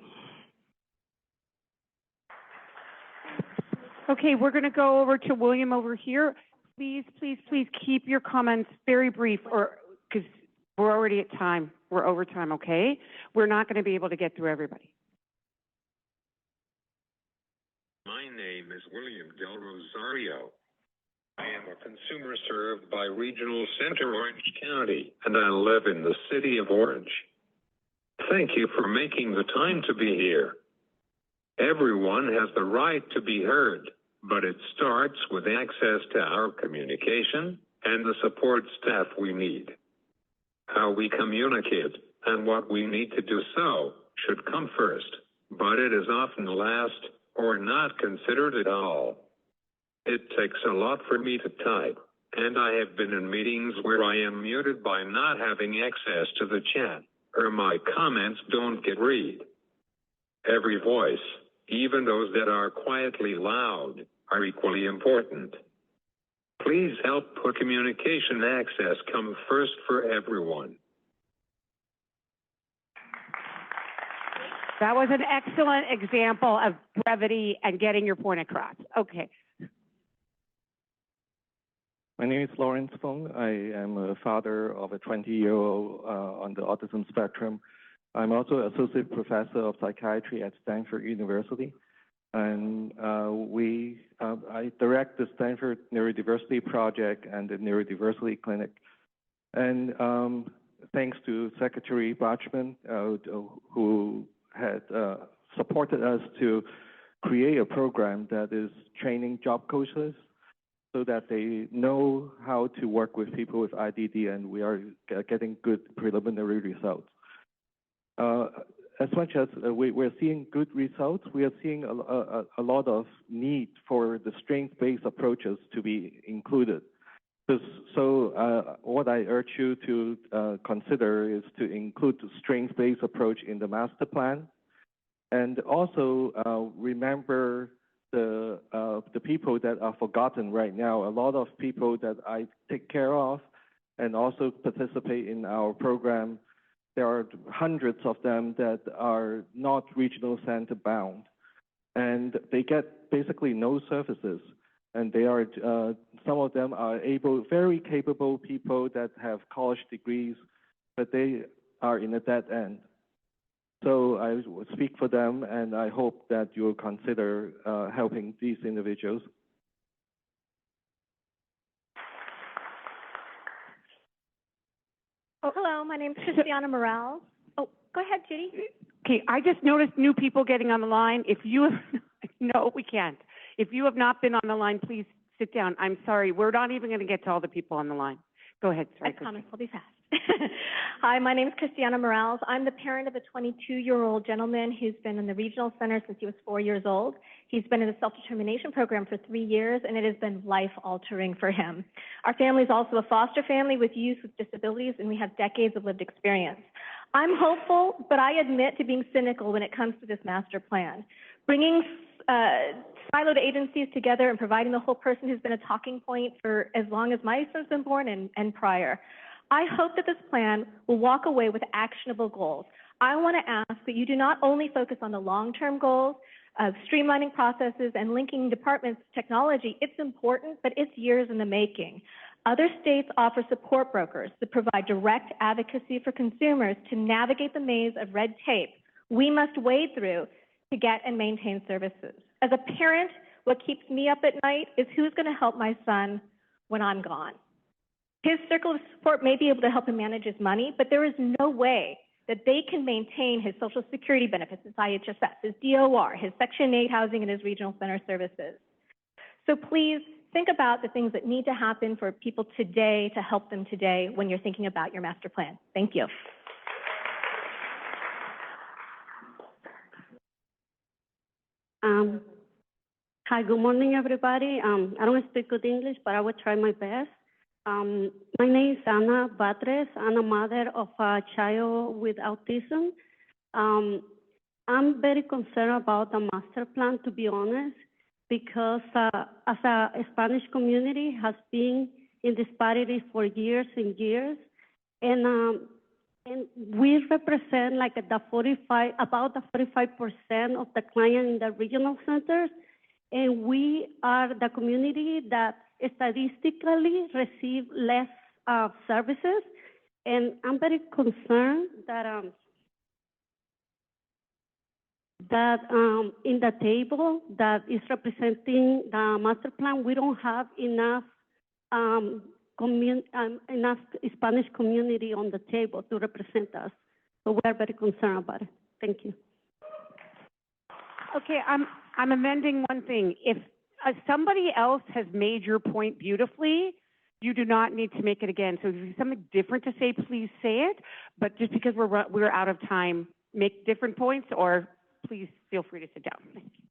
Okay, we're going to go over to William over here. Please, please, please keep your comments very brief, or because we're already at time. We're over time, okay? We're not going to be able to get through everybody. My name is William Del Rosario. I am a consumer served by Regional Center Orange County, and I live in the city of Orange. Thank you for making the time to be here. Everyone has the right to be heard, but it starts with access to our communication and the support staff we need. How we communicate and what we need to do so should come first, but it is often last or not considered at all. It takes a lot for me to type, and I have been in meetings where I am muted by not having access to the chat, or my comments don't get read. Every voice, even those that are quietly loud, are equally important. Please help put communication access come first for everyone. That was an excellent example of brevity and getting your point across. Okay. My name is Lawrence Fong. I am a father of a 20-year-old on the autism spectrum. I'm also associate professor of psychiatry at Stanford University, and I direct the Stanford Neurodiversity Project and the Neurodiversity Clinic. And thanks to Secretary Bachman, who had supported us to create a program that is training job coaches so that they know how to work with people with IDD, and we are getting good preliminary results. As much as we're seeing good results, we are seeing a lot of need for the strength-based approaches to be included. So what I urge you to consider is to include the strength-based approach in the master plan, and also remember the people that are forgotten right now. A lot of people that I take care of and also participate in our program there are hundreds of them that are not regional center bound, and they get basically no services. And they are, some of them are very capable people that have college degrees, but they are in a dead end. So I will speak for them, and I hope that you will consider helping these individuals. Oh, hello, my name is Christiana Morales. Oh, go ahead, Judy. Okay, I just noticed new people getting on the line. If you have, no, we can't. If you have not been on the line, please sit down. I'm sorry, we're not even going to get to all the people on the line. Go ahead, sorry. I promise I'll be fast. Hi, my name is Christiana Morales. I'm the parent of a 22-year-old gentleman who's been in the regional center since he was 4 years old. He's been in the self-determination program for 3 years, and it has been life-altering for him. Our family is also a foster family with youth with disabilities, and we have decades of lived experience. I'm hopeful, but I admit to being cynical when it comes to this master plan. Bringing siloed agencies together and providing the whole person has been a talking point for as long as my son's been born and prior. I hope that this plan will walk away with actionable goals. I want to ask that you do not only focus on the long-term goals of streamlining processes and linking departments to technology. It's important, but it's years in the making. Other states offer support brokers that provide direct advocacy for consumers to navigate the maze of red tape we must wade through to get and maintain services. As a parent, what keeps me up at night is who's going to help my son when I'm gone. His circle of support may be able to help him manage his money, but there is no way that they can maintain his Social Security benefits, his IHSS, his DOR, his Section 8 housing, and his regional center services. So please think about the things that need to happen for people today to help them today when you're thinking about your master plan. Thank you. Hi, good morning, everybody. I don't speak good English, but I will try my best. My name is Ana Batres. I'm a mother of a child with autism. I'm very concerned about the master plan, to be honest, because as a Spanish community has been in disparities for years and years, and we represent like about the 45% of the client in the regional centers, and we are the community that statistically receive less services, and I'm very concerned that in the table that is representing the master plan, we don't have enough enough Spanish community on the table to represent us. So we are very concerned about it. Thank you. Okay, I'm amending one thing. If somebody else has made your point beautifully, you do not need to make it again. So if you have something different to say, please say it. But just because we're out of time, make different points, or please feel free to sit down. Thank you.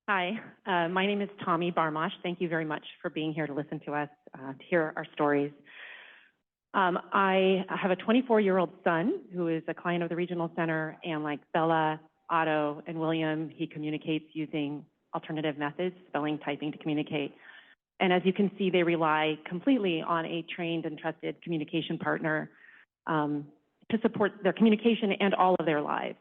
Hi, my name is Tommy Barmash. Thank you very much for being here to listen to us, to hear our stories. I have a 24-year-old son who is a client of the Regional Center, and like Bella, Otto, and William, he communicates using alternative methods, spelling, typing to communicate. And as you can see, they rely completely on a trained and trusted communication partner to support their communication and all of their lives.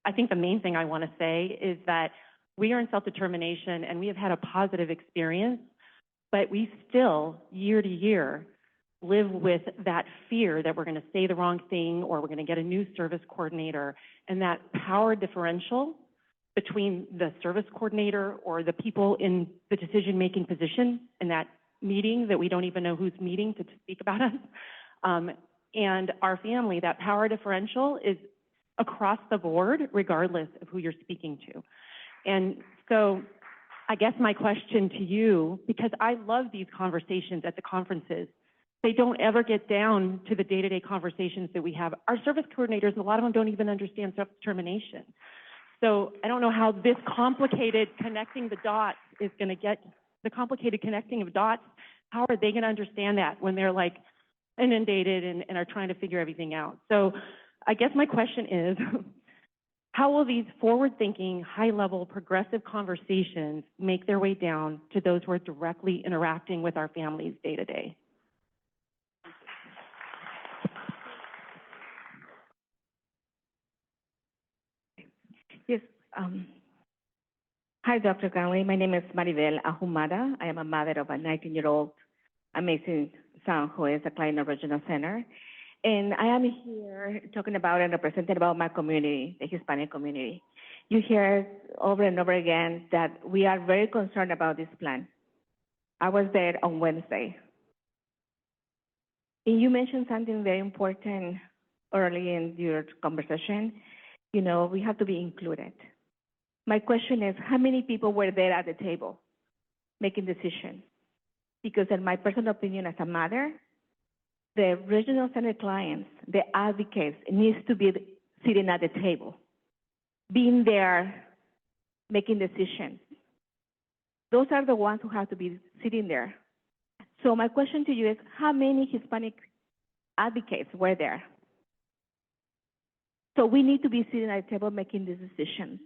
I think the main thing I want to say is that we are in self-determination and we have had a positive experience, but we still, year to year, live with that fear that we're going to say the wrong thing or we're going to get a new service coordinator, and that power differential between the service coordinator or the people in the decision-making position in that meeting that we don't even know who's meeting to speak about us, and our family, that power differential is across the board, regardless of who you're speaking to. And so I guess my question to you, because I love these conversations at the conferences, they don't ever get down to the day-to-day conversations that we have. Our service coordinators, a lot of them don't even understand self-determination. So I don't know how this complicated connecting the dots is going to get, the complicated connecting of dots, how are they going to understand that when they're like inundated and are trying to figure everything out? So I guess my question is, how will these forward-thinking, high-level, progressive conversations make their way down to those who are directly interacting with our families day to day? Yes. Hi, Dr. Ghaly. My name is Maribel Ahumada. I am a mother of a 19-year-old amazing son who is a client of Regional Center. And I am here talking about and representing about my community, the Hispanic community. You hear over and over again that we are very concerned about this plan. I was there on Wednesday. And you mentioned something very important early in your conversation. You know, we have to be included. My question is, how many people were there at the table making decisions? Because in my personal opinion as a mother, the Regional Center clients, the advocates, needs to be sitting at the table, being there, making decisions. Those are the ones who have to be sitting there. So my question to you is, how many Hispanic advocates were there? So we need to be sitting at the table making these decisions.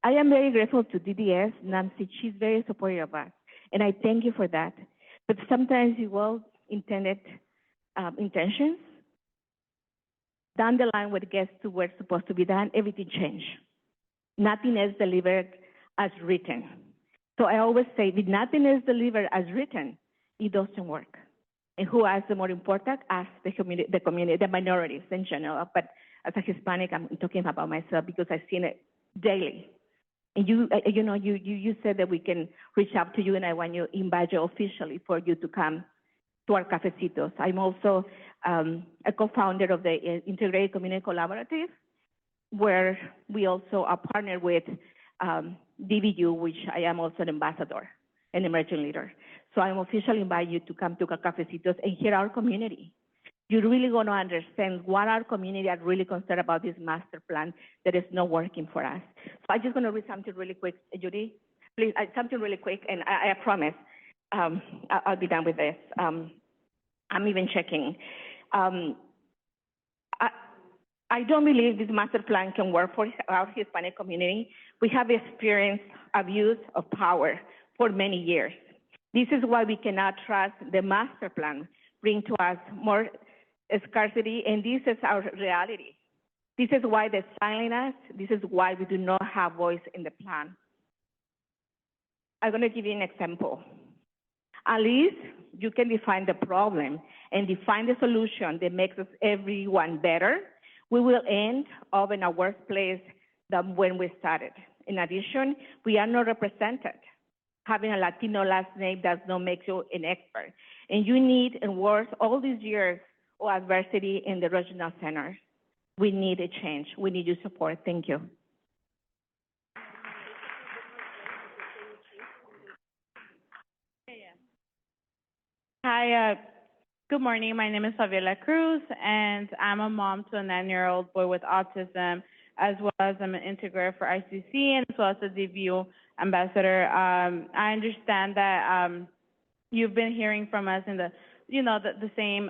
I am very grateful to DDS, Nancy. She's very supportive of us, and I thank you for that. But sometimes you well-intended intentions, down the line when it gets to where it's supposed to be done, everything changed. Nothing is delivered as written. So I always say, if nothing is delivered as written, it doesn't work. And who is the more important? Us, the community, the minorities in general. But as a Hispanic, I'm talking about myself because I've seen it daily. And you said that we can reach out to you, and I want to invite you officially for you to come to our cafecitos. I'm also a co-founder of the Integrated Community Collaborative, where we also are partnered with DBU, which I am also an ambassador, an emerging leader. So I'm officially inviting you to come to our cafecitos and hear our community. You're really going to understand what our community are really concerned about this master plan that is not working for us. So I'm just going to read something really quick, Judy. Please, something really quick, and I promise I'll be done with this. I'm even checking. I don't believe this master plan can work for our Hispanic community. We have experienced abuse of power for many years. This is why we cannot trust the master plan bring to us more scarcity, and this is our reality. This is why they silence us. This is why we do not have voice in the plan. I'm going to give you an example. At least you can define the problem and define the solution that makes us everyone better. We will end up in a worse place than when we started. In addition, we are not represented. Having a Latino last name does not make you an expert. And you need, and worse, all these years of adversity in the regional centers. We need a change. We need your support. Thank you. Hi, good morning. My name is Fabiola Cruz, and I'm a mom to a 9-year-old boy with autism, as well as I'm an integrator for ICC and as well as a DBU ambassador. I understand that you've been hearing from us in the same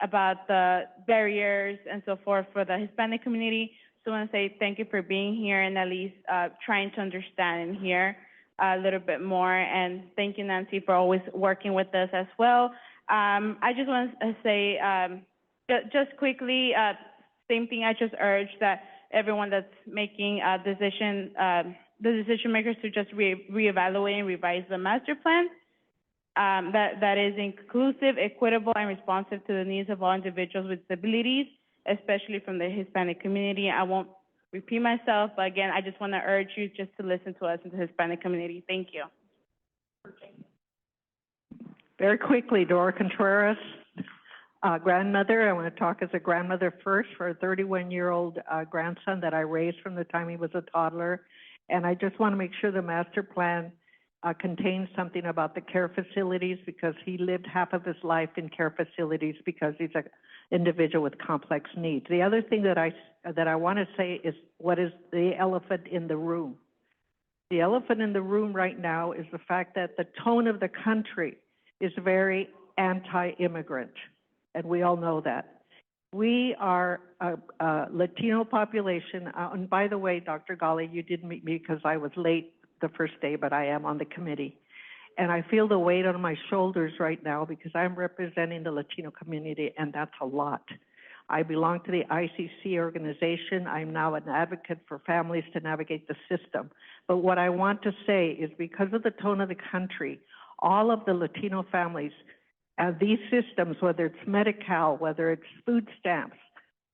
about the barriers and so forth for the Hispanic community. So I want to say thank you for being here and at least trying to understand and hear a little bit more. And thank you, Nancy, for always working with us as well. I just want to say, just quickly, same thing I just urged that everyone that's making a decision, the decision makers to just reevaluate and revise the master plan. That is inclusive, equitable, and responsive to the needs of all individuals with disabilities, especially from the Hispanic community. I won't repeat myself, but again, I just want to urge you just to listen to us in the Hispanic community. Thank you. Very quickly, Dora Contreras, grandmother. I want to talk as a grandmother first for a 31-year-old grandson that I raised from the time he was a toddler. And I just want to make sure the master plan contains something about the care facilities, because he lived half of his life in care facilities because he's an individual with complex needs. The other thing that I want to say is, what is the elephant in the room? The elephant in the room right now is the fact that the tone of the country is very anti-immigrant, and we all know that. We are a Latino population, and by the way, Dr. Ghaly, you didn't meet me because I was late the first day, but I am on the committee. And I feel the weight on my shoulders right now because I'm representing the Latino community, and that's a lot. I belong to the ICC organization. I'm now an advocate for families to navigate the system. But what I want to say is because of the tone of the country, all of the Latino families, these systems, whether it's Medi-Cal, whether it's food stamps,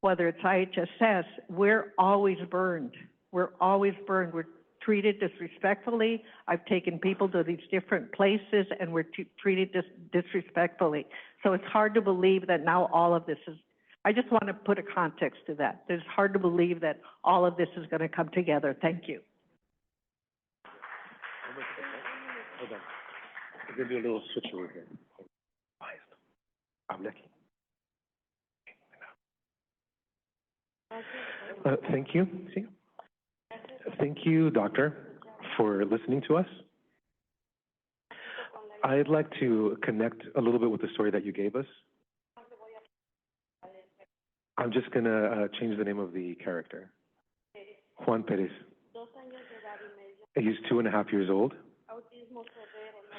whether it's IHSS, we're always burned. We're always burned. We're treated disrespectfully. I've taken people to these different places and we're treated disrespectfully. So it's hard to believe that now all of this is, I just want to put a context to that. It's hard to believe that all of this is going to come together. Thank you. Hold on. I'll give you a little switcheroo here. Habla aquí. Thank you. Thank you, Doctor, for listening to us. I'd like to connect a little bit with the story that you gave us. I'm just going to change the name of the character. Juan Perez. He's 2.5 years old.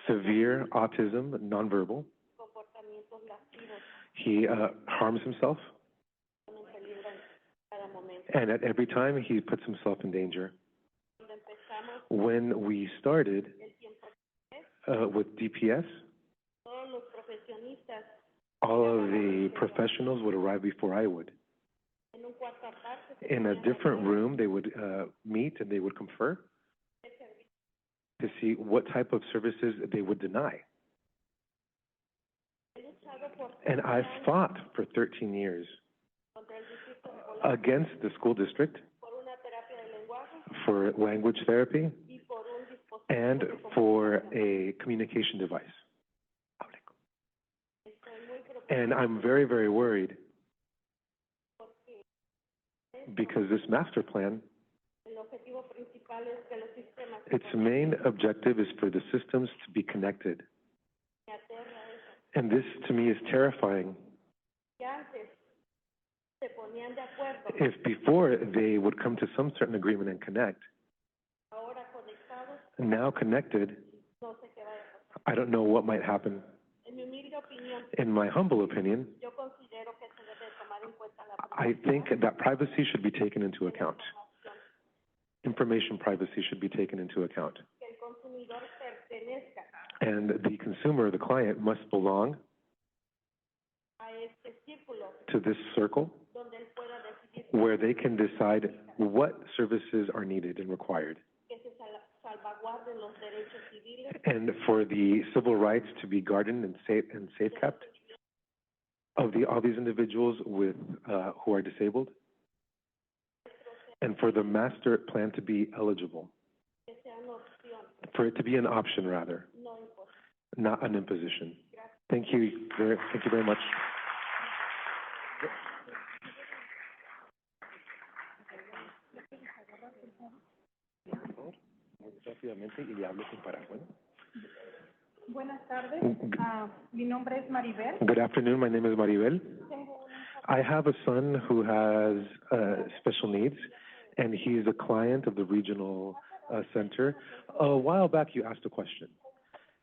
Severe autism, nonverbal. He harms himself. And at every time, he puts himself in danger. When we started with DPS, all of the professionals would arrive before I would. In a different room, they would meet and they would confer to see what type of services they would deny. And I fought for 13 years against the school district for language therapy and for a communication device. And I'm very, very worried because this master plan, its main objective is for the systems to be connected. And this, to me, is terrifying. If before they would come to some certain agreement and connect, now connected, I don't know what might happen. In my humble opinion, I think that privacy should be taken into account. Information privacy should be taken into account. And the consumer, the client, must belong to this circle where they can decide what services are needed and required. And for the civil rights to be guarded and safe kept of all these individuals with who are disabled, and for the master plan to be eligible, for it to be an option rather, not an imposition. Thank you very much. Buenas tardes. Mi nombre es Maribel. Good afternoon. My name is Maribel. I have a son who has special needs, and he's a client of the regional center. A while back, you asked a question,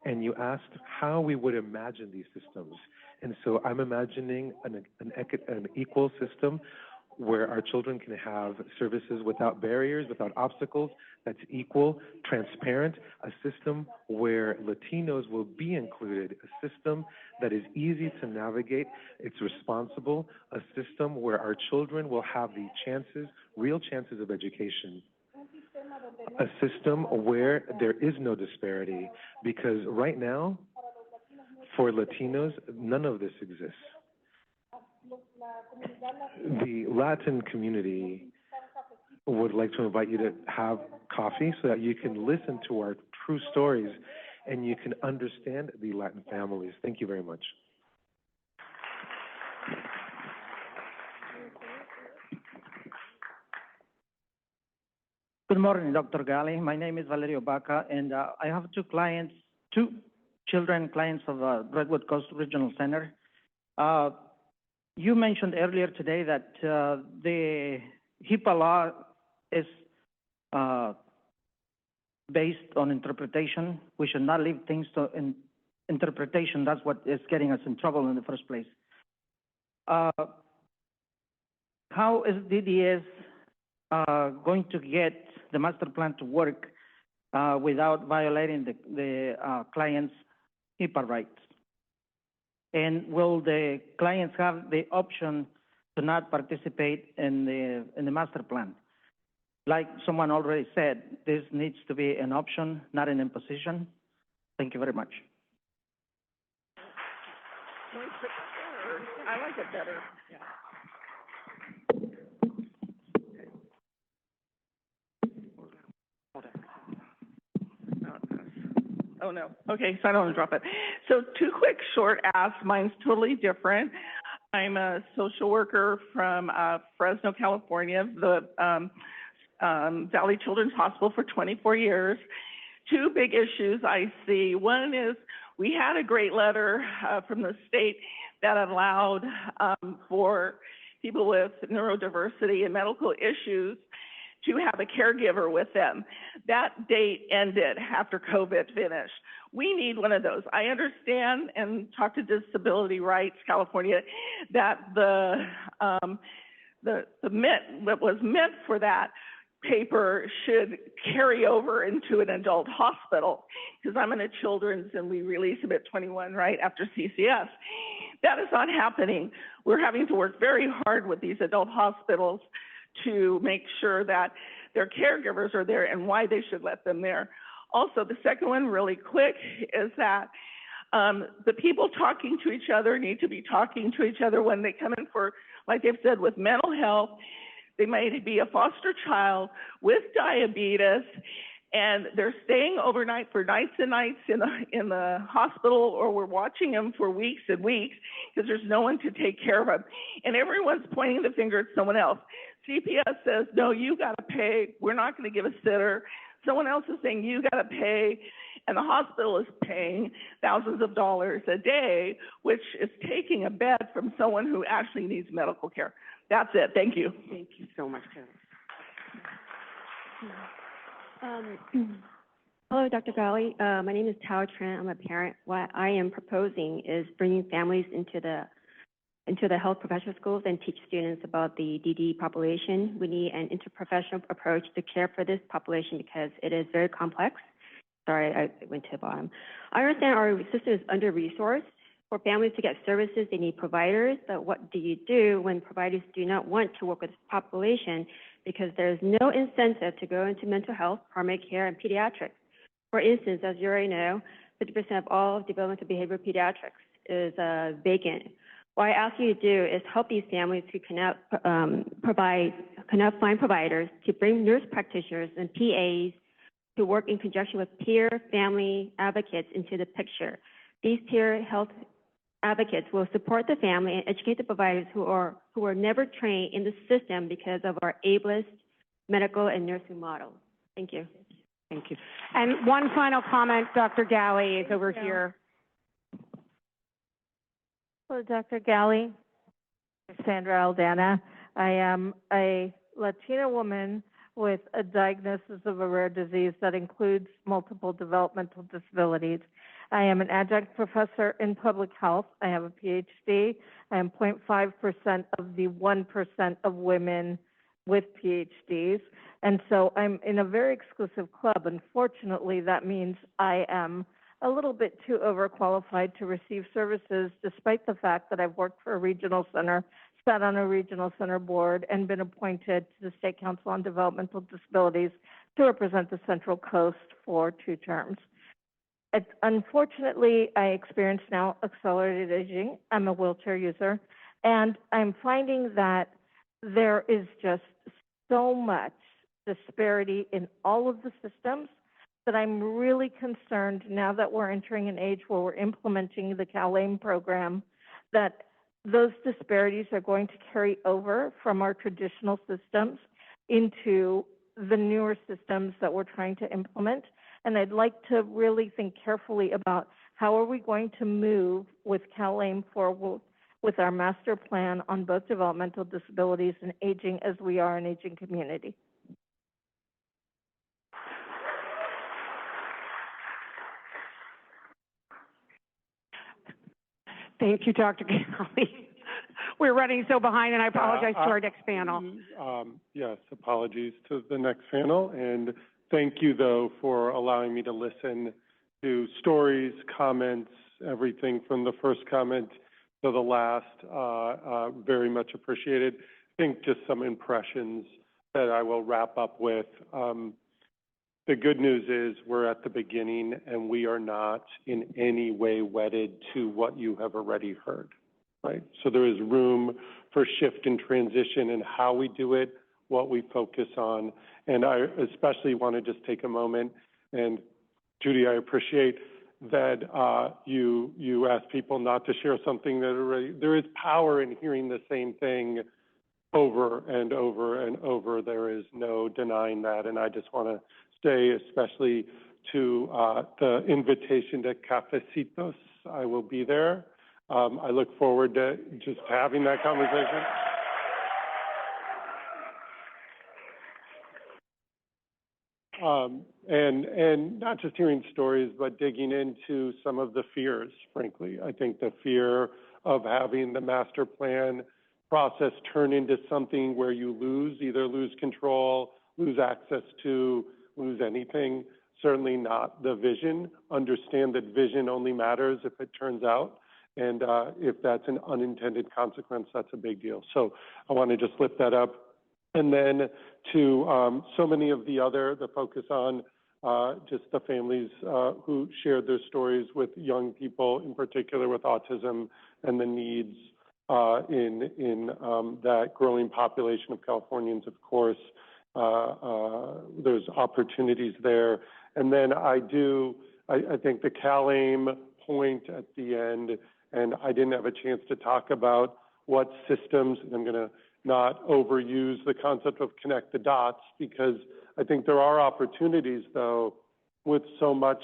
and you asked how we would imagine these systems. And so I'm imagining an equal system where our children can have services without barriers, without obstacles, that's equal, transparent, a system where Latinos will be included, a system that is easy to navigate, it's responsible, a system where our children will have the chances, real chances of education, a system where there is no disparity, because right now, for Latinos, none of this exists. The Latin community would like to invite you to have coffee so that you can listen to our true stories and you can understand the Latin families. Thank you very much. Good morning, Dr. Ghaly. My name is Valerio Baca, and I have two children clients of Redwood Coast Regional Center. You mentioned earlier today that the HIPAA law is based on interpretation. We should not leave things to interpretation. That's what is getting us in trouble in the first place. how is DDS going to get the master plan to work without violating the client's HIPAA rights? And will the clients have the option to not participate in the master plan? Like someone already said, this needs to be an option, not an imposition. Thank you very much. I like it better. Oh, no. Okay, so I don't want to drop it. So 2 quick short asks. Mine's totally different. I'm a social worker from Fresno, California, the Valley Children's Hospital for 24 years. 2 big issues I see. One is we had a great letter from the state that allowed for people with neurodiversity and medical issues to have a caregiver with them. That date ended after COVID finished. We need one of those. I understand and talk to Disability Rights California that the what was meant for that paper should carry over into an adult hospital, because I'm in a children's and we release them at 21, right, after CCS. That is not happening. We're having to work very hard with these adult hospitals to make sure that their caregivers are there and why they should let them there. Also, the second one, really quick, is that the people talking to each other need to be talking to each other when they come in for, like they've said, with mental health. They might be a foster child with diabetes, and they're staying overnight for nights and nights in the hospital, or we're watching them for weeks and weeks because there's no one to take care of them. And everyone's pointing the finger at someone else. CPS says, no, you got to pay. We're not going to give a sitter. Someone else is saying, you got to pay. And the hospital is paying thousands of dollars a day, which is taking a bed from someone who actually needs medical care. That's it. Thank you. Thank you so much, Kelly. Hello, Dr. Ghaly. My name is Tao Tran. I'm a parent. What I am proposing is bringing families into the health professional schools and teach students about the DD population. We need an interprofessional approach to care for this population because it is very complex. Sorry, I went to the bottom. I understand our system is under-resourced. For families to get services, they need providers, but what do you do when providers do not want to work with this population because there's no incentive to go into mental health, primary care, and pediatrics? For instance, as you already know, 50% of all developmental behavioral pediatrics is vacant. What I ask you to do is help these families who cannot find providers to bring nurse practitioners and PAs to work in conjunction with peer family advocates into the picture. These peer health advocates will support the family and educate the providers who are never trained in the system because of our ableist medical and nursing model. Thank you. Thank you. And one final comment, Dr. Ghaly is over here. Hello, Dr. Ghaly. Sandra Aldana. I am a Latina woman with a diagnosis of a rare disease that includes multiple developmental disabilities. I am an adjunct professor in public health. I have a PhD. I am 0.5% of the 1% of women with PhDs. And so I'm in a very exclusive club. Unfortunately, that means I am a little bit too overqualified to receive services, despite the fact that I've worked for a regional center, sat on a regional center board, and been appointed to the State Council on Developmental Disabilities to represent the Central Coast for 2 terms. Unfortunately, I experience now accelerated aging. I'm a wheelchair user, and I'm finding that there is just so much disparity in all of the systems that I'm really concerned now that we're entering an age where we're implementing the CalAIM program, that those disparities are going to carry over from our traditional systems into the newer systems that we're trying to implement. And I'd like to really think carefully about how are we going to move with CalAIM forward with our master plan on both developmental disabilities and aging, as we are an aging community. Thank you, Dr. Ghaly. we're running so behind, and I apologize to our next panel. Yes, apologies to the next panel, and thank you, though, for allowing me to listen to stories, comments, everything from the first comment to the last. Very much appreciated. I think just some impressions that I will wrap up with. The good news is we're at the beginning, and we are not in any way wedded to what you have already heard, right? So there is room for shift and transition in how we do it, what we focus on. And I especially want to just take a moment, and Judy, I appreciate that you ask people not to share something that already, there is power in hearing the same thing over and over and over. There is no denying that. And I just want to say, especially to the invitation to Cafecitos, I will be there. I look forward to just having that conversation. And not just hearing stories, but digging into some of the fears, frankly. I think the fear of having the master plan process turn into something where you either lose control, lose access to, lose anything, certainly not the vision. Understand that vision only matters if it turns out. And if that's an unintended consequence, that's a big deal. So I want to just lift that up. And then to so many of the focus on just the families who shared their stories with young people, in particular with autism, and the needs in that growing population of Californians, of course. There's opportunities there. And then I think the CalAIM point at the end, and I didn't have a chance to talk about what systems, and I'm going to not overuse the concept of connect the dots, because I think there are opportunities, though, with so much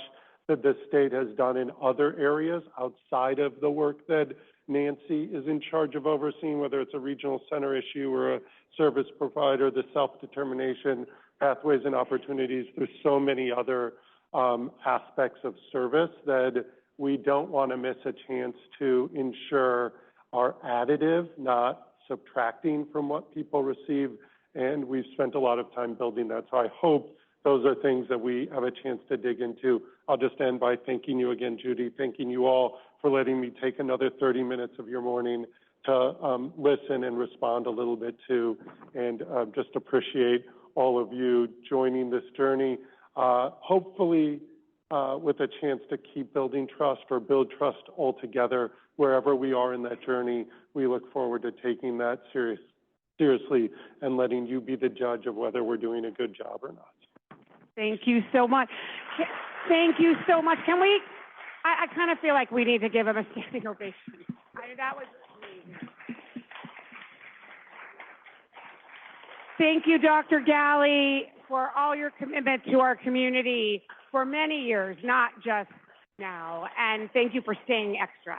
that the state has done in other areas outside of the work that Nancy is in charge of overseeing, whether it's a regional center issue or a service provider, the self-determination, pathways and opportunities. There's so many other aspects of service that we don't want to miss a chance to ensure are additive, not subtracting from what people receive. And we've spent a lot of time building that. So I hope those are things that we have a chance to dig into. I'll just end by thanking you again, Judy, thanking you all for letting me take another 30 minutes of your morning to listen and respond a little bit to, and just appreciate all of you joining this journey. Hopefully with a chance to keep building trust or build trust altogether wherever we are in that journey. We look forward to taking that seriously and letting you be the judge of whether we're doing a good job or not. Thank you so much. Thank you so much. Can we, I kind of feel like we need to give him a standing ovation. That was amazing. Thank you, Dr. Ghaly, for all your commitment to our community for many years, not just now. And thank you for staying extra.